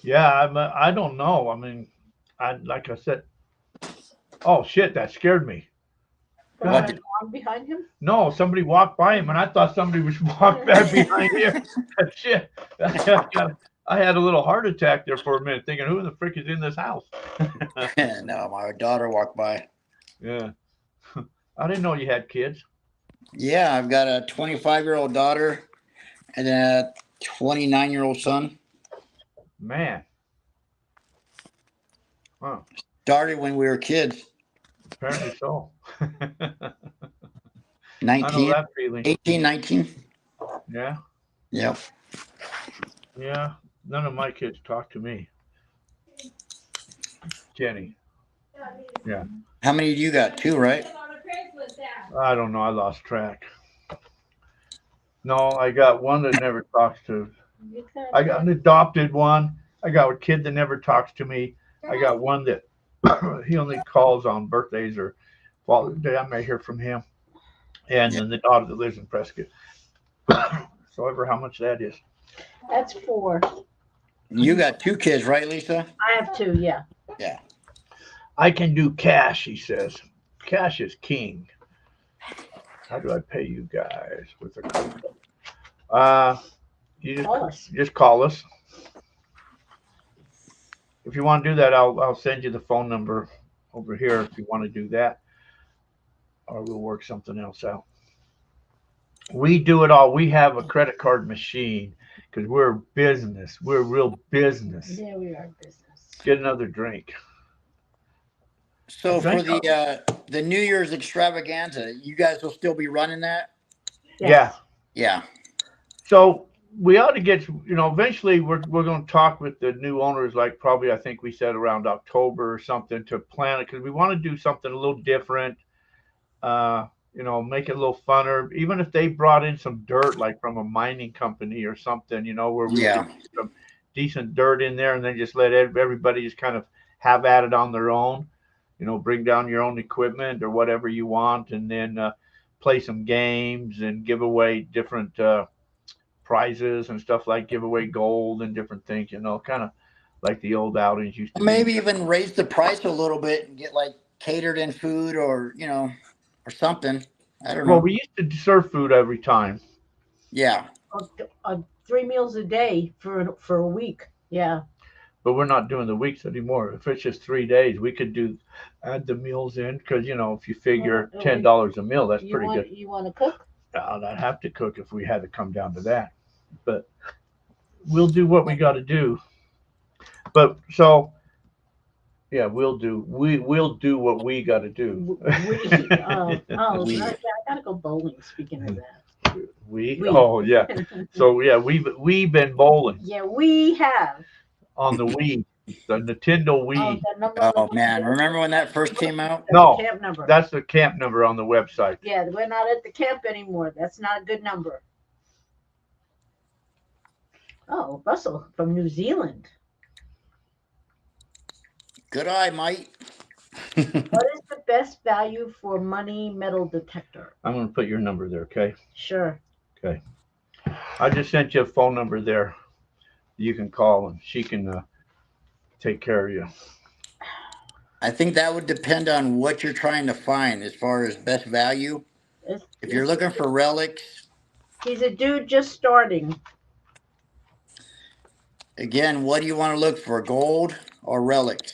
Yeah, I don't know. I mean, like I said. Oh shit! That scared me. What? Behind him? No, somebody walked by him, and I thought somebody was walking back behind him. Shit! I had a little heart attack there for a minute, thinking, "Who the frick is in this house?" No, my daughter walked by. Yeah, I didn't know you had kids. Yeah, I've got a 25-year-old daughter and a 29-year-old son. Man. Huh. Started when we were kids. Apparently so. 19, I know that feeling. 18, 19. Yeah. Yep. Yeah. None of my kids talk to me. Jenny. Yeah. How many do you got? 2, right? I don't know. I lost track. No, I got one that never talks to. I got an adopted one. I got a kid that never talks to me. I got one that he only calls on birthdays or Father's Day. I may hear from him. And then the daughter that lives in Prescott. So ever how much that is. That's 4. You got 2 kids, right, Lisa? I have 2, yeah. Yeah. I can do cash, he says. Cash is king. How do I pay you guys with a crypto? You just call us. If you want to do that, I'll send you the phone number over here if you want to do that, or we'll work something else out. We do it all. We have a credit card machine because we're business. We're real business. Yeah, we are business. Get another drink. So for the New Year's extravaganza, you guys will still be running that? Yes. Yeah. So we ought to get, eventually we're going to talk with the new owners, like probably I think we said around October or something, to plan it, because we want to do something a little different, make it a little funner. Even if they brought in some dirt, like from a mining company or something, where we get some decent dirt in there, and then just let everybody just kind of have at it on their own. Bring down your own equipment or whatever you want, and then play some games and give away different prizes and stuff, like give away gold and different things, kind of like the old outings used to Maybe be. Even raise the price a little bit and get like catered in food or, or something. I don't know. Well, we used to serve food every time. Yeah. 3 meals a day for a week. Yeah. But we're not doing the weeks anymore. If it's just 3 days, we could add the meals in, because if you figure $10 a meal, that's pretty good. You want to cook? I'd have to cook if we had to come down to that. But we'll do what we got to do. But so, yeah, we'll do what we got to do. I gotta go bowling. Speaking of that, oh yeah. So yeah, we've been bowling. Yeah, we have. On the Wii, the Nintendo Wii. Oh man, remember when that first came out? No, camp number. That's the camp number on the website. Yeah, we're not at the camp anymore. That's not a good number. Oh, Russell from New Zealand. Good eye, mate. What is the best value for money metal detector? I'm going to put your number there, okay? Sure. Okay. I just sent you a phone number there. You can call and she can take care of you. I think that would depend on what you're trying to find as far as best value. If you're looking for relics, he's a dude just starting. Again, what do you want to look for, gold or relics?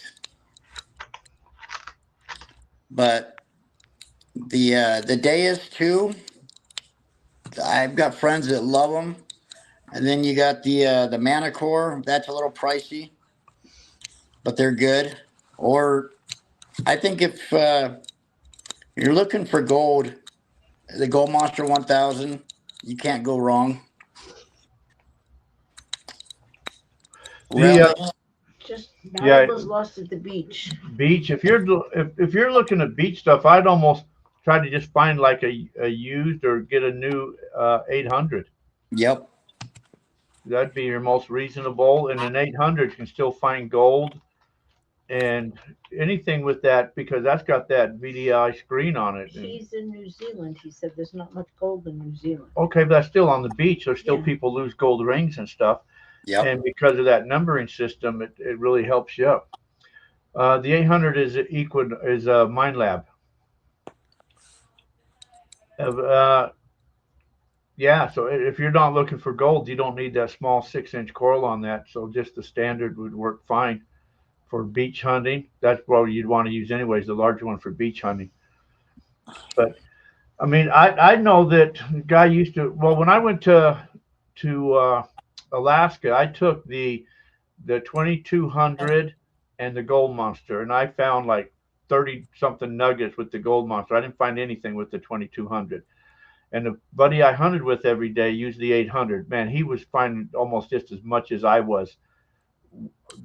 But the Deus too, I've got friends that love them. And then you got the Manicore. That's a little pricey, but they're good. Or I think if you're looking for gold, the Gold Monster 1000, you can't go wrong. Relic. Just valuables lost at the beach. Beach. If you're looking at beach stuff, I'd almost try to just find like a used or get a new 800. Yep. That'd be your most reasonable. And an 800 you can still find gold and anything with that because that's got that VDI screen on it. He's in New Zealand. He said there's not much gold in New Zealand. Okay, but that's still on the beach. There's still people lose gold rings and stuff. Yep. And because of that numbering system, it really helps you up. The 800 is a Mine Lab. Yeah, so if you're not looking for gold, you don't need that small 6-inch coil on that. So just the standard would work fine for beach hunting. That's what you'd want to use anyways, the larger one for beach hunting. But I mean, I know that the guy used to. Well, when I went to Alaska, I took the 2200 and the Gold Monster, and I found like 30 something nuggets with the Gold Monster. I didn't find anything with the 2200. And the buddy I hunted with every day used the 800. Man, he was finding almost just as much as I was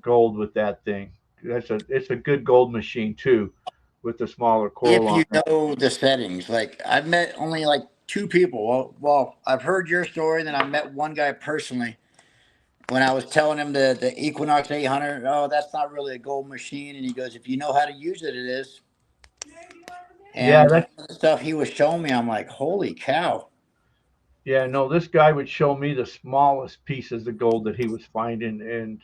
gold with that thing. It's a good gold machine too, with the smaller coil on it. If you know the settings, like I've met only like 2 people. Well, I've heard your story, and then I met one guy personally. When I was telling him the Equinox 800, oh, that's not really a gold machine, and he goes, if you know how to use it, it is. And the stuff he was showing me, I'm like, holy cow. Yeah, no, this guy would show me the smallest pieces of gold that he was finding,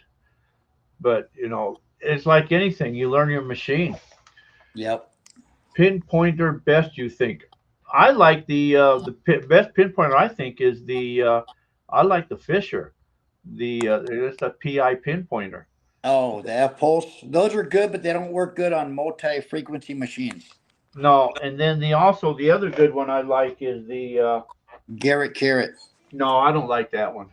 but you know, it's like anything. You learn your machine. Yep. Pinpointer best, you think? I like the best pinpointer. I think is I like the Fisher. It's a PI pinpointer. Oh, the F-Pulse. Those are good, but they don't work good on multi-frequency machines. No, and then the other good one I like is the Garrett Carrot. No, I don't like that one.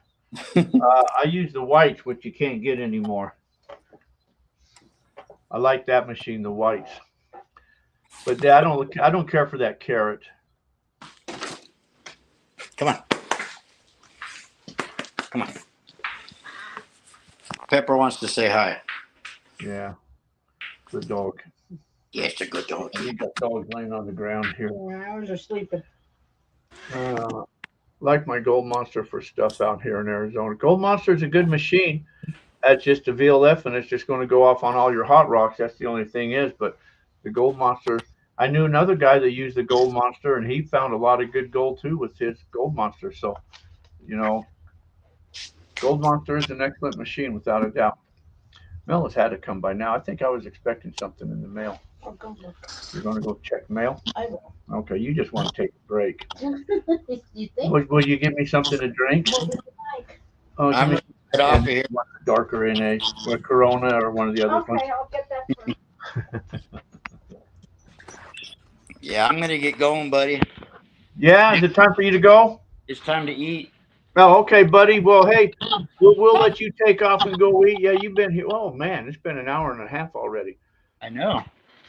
I use the whites, which you can't get anymore. I like that machine, the whites. But I don't care for that Carrot. Come on. Come on. Pepper wants to say hi. Yeah. Good dog. Yeah, it's a good dog. You got dogs laying on the ground here. Ours are sleeping. Like my Gold Monster for stuff out here in Arizona. Gold Monster is a good machine. That's just a VLF, and it's just going to go off on all your hot rocks. That's the only thing is. But the Gold Monster, I knew another guy that used the Gold Monster, and he found a lot of good gold too with his Gold Monster. So, you know, Gold Monster is an excellent machine without a doubt. Mail has had to come by now. I think I was expecting something in the mail. I'll go look. You're going to go check mail? I will. Okay, you just want to take a break. You think? Will you give me something to drink? What would you like? Oh, give me Get off of here. one darker in a Corona or one of the other ones. Okay, I'll get that for you. Yeah, I'm going to get going, buddy. Yeah, is it time for you to go? It's time to eat. Oh, okay, buddy. Well, hey, we'll let you take off and go eat. Yeah, you've been here. Oh, man, it's been an hour and a half already. I know.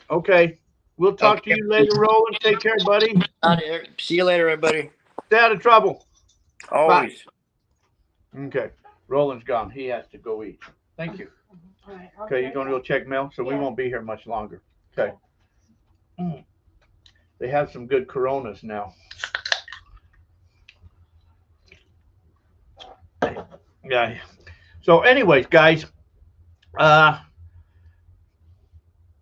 Okay. We'll talk to you later, Roland. Take care, buddy. See you later, everybody. Stay out of trouble. Always. Bye. Okay. Roland's gone. He has to go eat. Thank you. All right, Okay, you're going to go check mail? So we Yeah. won't be here much longer. Okay. They have some good Coronas now. Yeah. So anyways, guys,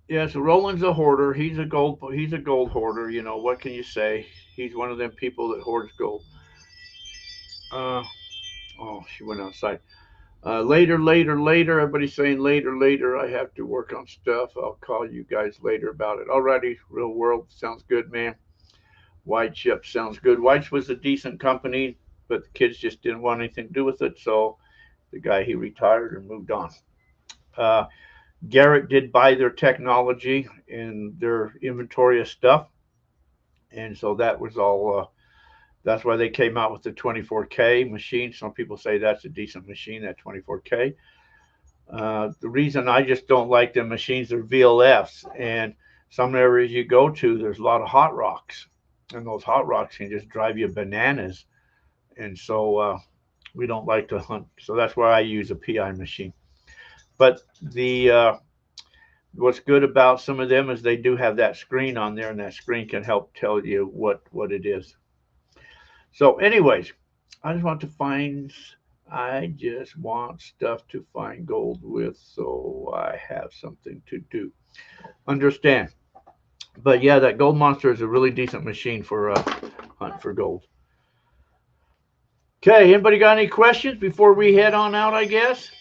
Yeah, so Roland's a hoarder. He's a gold hoarder. You know what can you say? He's one of them people that hoards gold. Uh, oh, she went outside. Later, later, later. Everybody's saying later, later. I have to work on stuff. I'll call you guys later about it. Alrighty, Real World sounds good, man. White Chip sounds good. White's was a decent company, but the kids just didn't want anything to do with it. So the guy he retired and moved on. Uh, Garrett did buy their technology and their inventory of stuff, and so that was all. That's why they came out with the 24K machine. Some people say that's a decent machine, that 24K. The reason I just don't like the machines are VLFs, and some areas you go to, there's a lot of hot rocks, and those hot rocks can just drive you bananas. And so we don't like to hunt. So that's why I use a PI machine. But the what's good about some of them is they do have that screen on there, and that screen can help tell you what it is. So anyways, I just want stuff to find gold with, so I have something to do. Understand? But yeah, that Gold Monster is a really decent machine for hunt for gold. Okay, anybody got any questions before we head on out, I guess?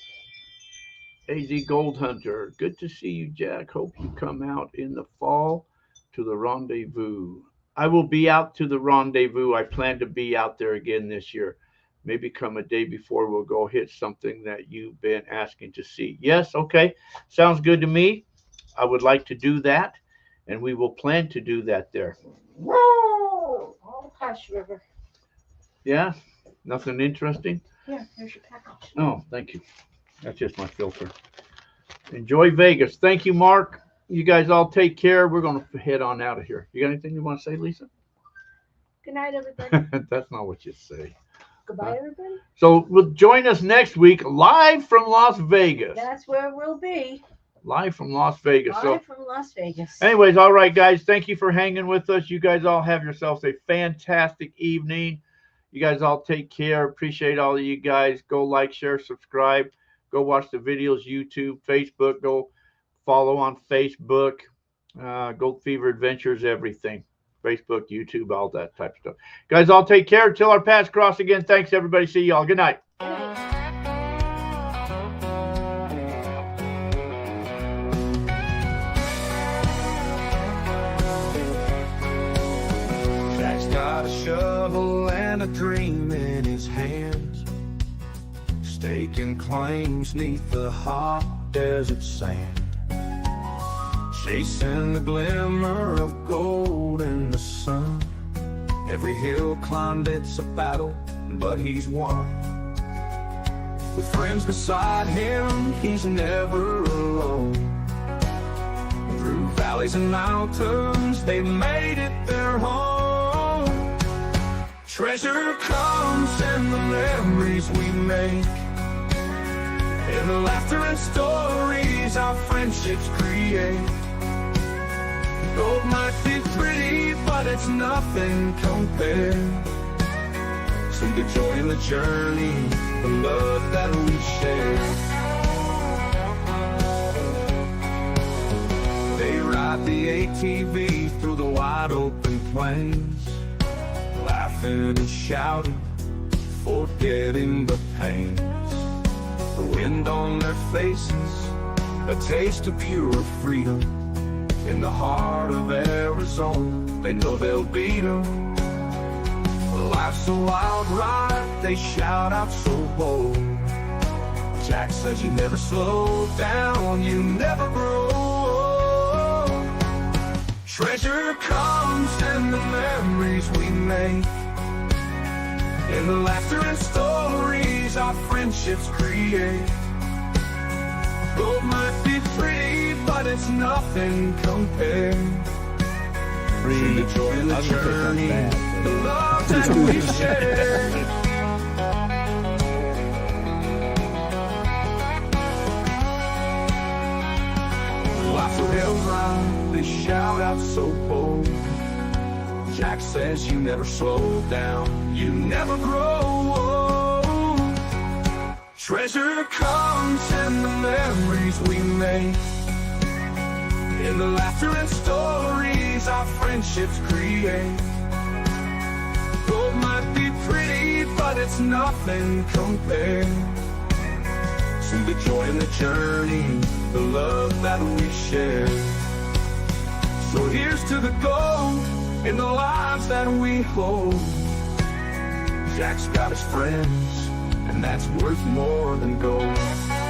AZ Gold Hunter, good to see you, Jack. Hope you come out in the fall to the rendezvous. I will be out to the rendezvous. I plan to be out there again this year. Maybe come a day before, we'll go hit something that you've been asking to see. Yes, okay. Sounds good to me. I would like to do that, and we will plan to do that there. Whoa! Oh, hush, River. Yeah? Nothing interesting? Here, here's your package. Oh, thank you. That's just my filter. Enjoy Vegas. Thank you, Mark. You guys all take care. We're going to head on out of here. You got anything you want to say, Lisa? Good night, everybody. That's not what you say. Goodbye, everybody. So we'll join us next week live from Las Vegas. That's where we'll be. Live from Las Vegas. Live from Las Vegas. Anyways, all right, guys. Thank you for hanging with us. You guys all have yourselves a fantastic evening. You guys all take care. Appreciate all of you guys. Go like, share, subscribe. Go watch the videos, YouTube, Facebook. Go follow on Facebook. Gold Fever Adventures, everything. Facebook, YouTube, all that type of stuff. Guys, all take care. Until our paths cross again. Thanks, everybody. See y'all. Good night. Jack's got a shovel and a dream in his hands, staking claims neath the hot desert sand, chasing the glimmer of gold in the sun. Every hill climbed, it's a battle, but he's won. With friends beside him, he's never alone. Through valleys and mountains, they made it their home. Treasure comes in the memories we make, in the laughter and stories our friendships create. Gold might be pretty, but it's nothing compared to the joy in the journey, the love that we share. They ride the ATV through the wide open plains, laughing and shouting, forgetting the pains. The wind on their faces, a taste of pure freedom. In the heart of Arizona, they know they'll beat 'em. Life's a wild ride, they shout out so bold. Jack says you never slow down, you never grow. Treasure comes in the memories we make, in the laughter and stories our friendships create. Gold might be pretty, but it's nothing compared to the joy in the journey, the love that we share. Lots of hills round, they shout out so bold. Jack says you never slow down, you never grow. Treasure comes in the memories we make, In the laughter and stories our friendships create. Gold might be pretty, but it's nothing compared to the joy in the journey, the love that we share. So here's to the gold in the lives that we hold. Jack's got his friends, and that's worth more than gold.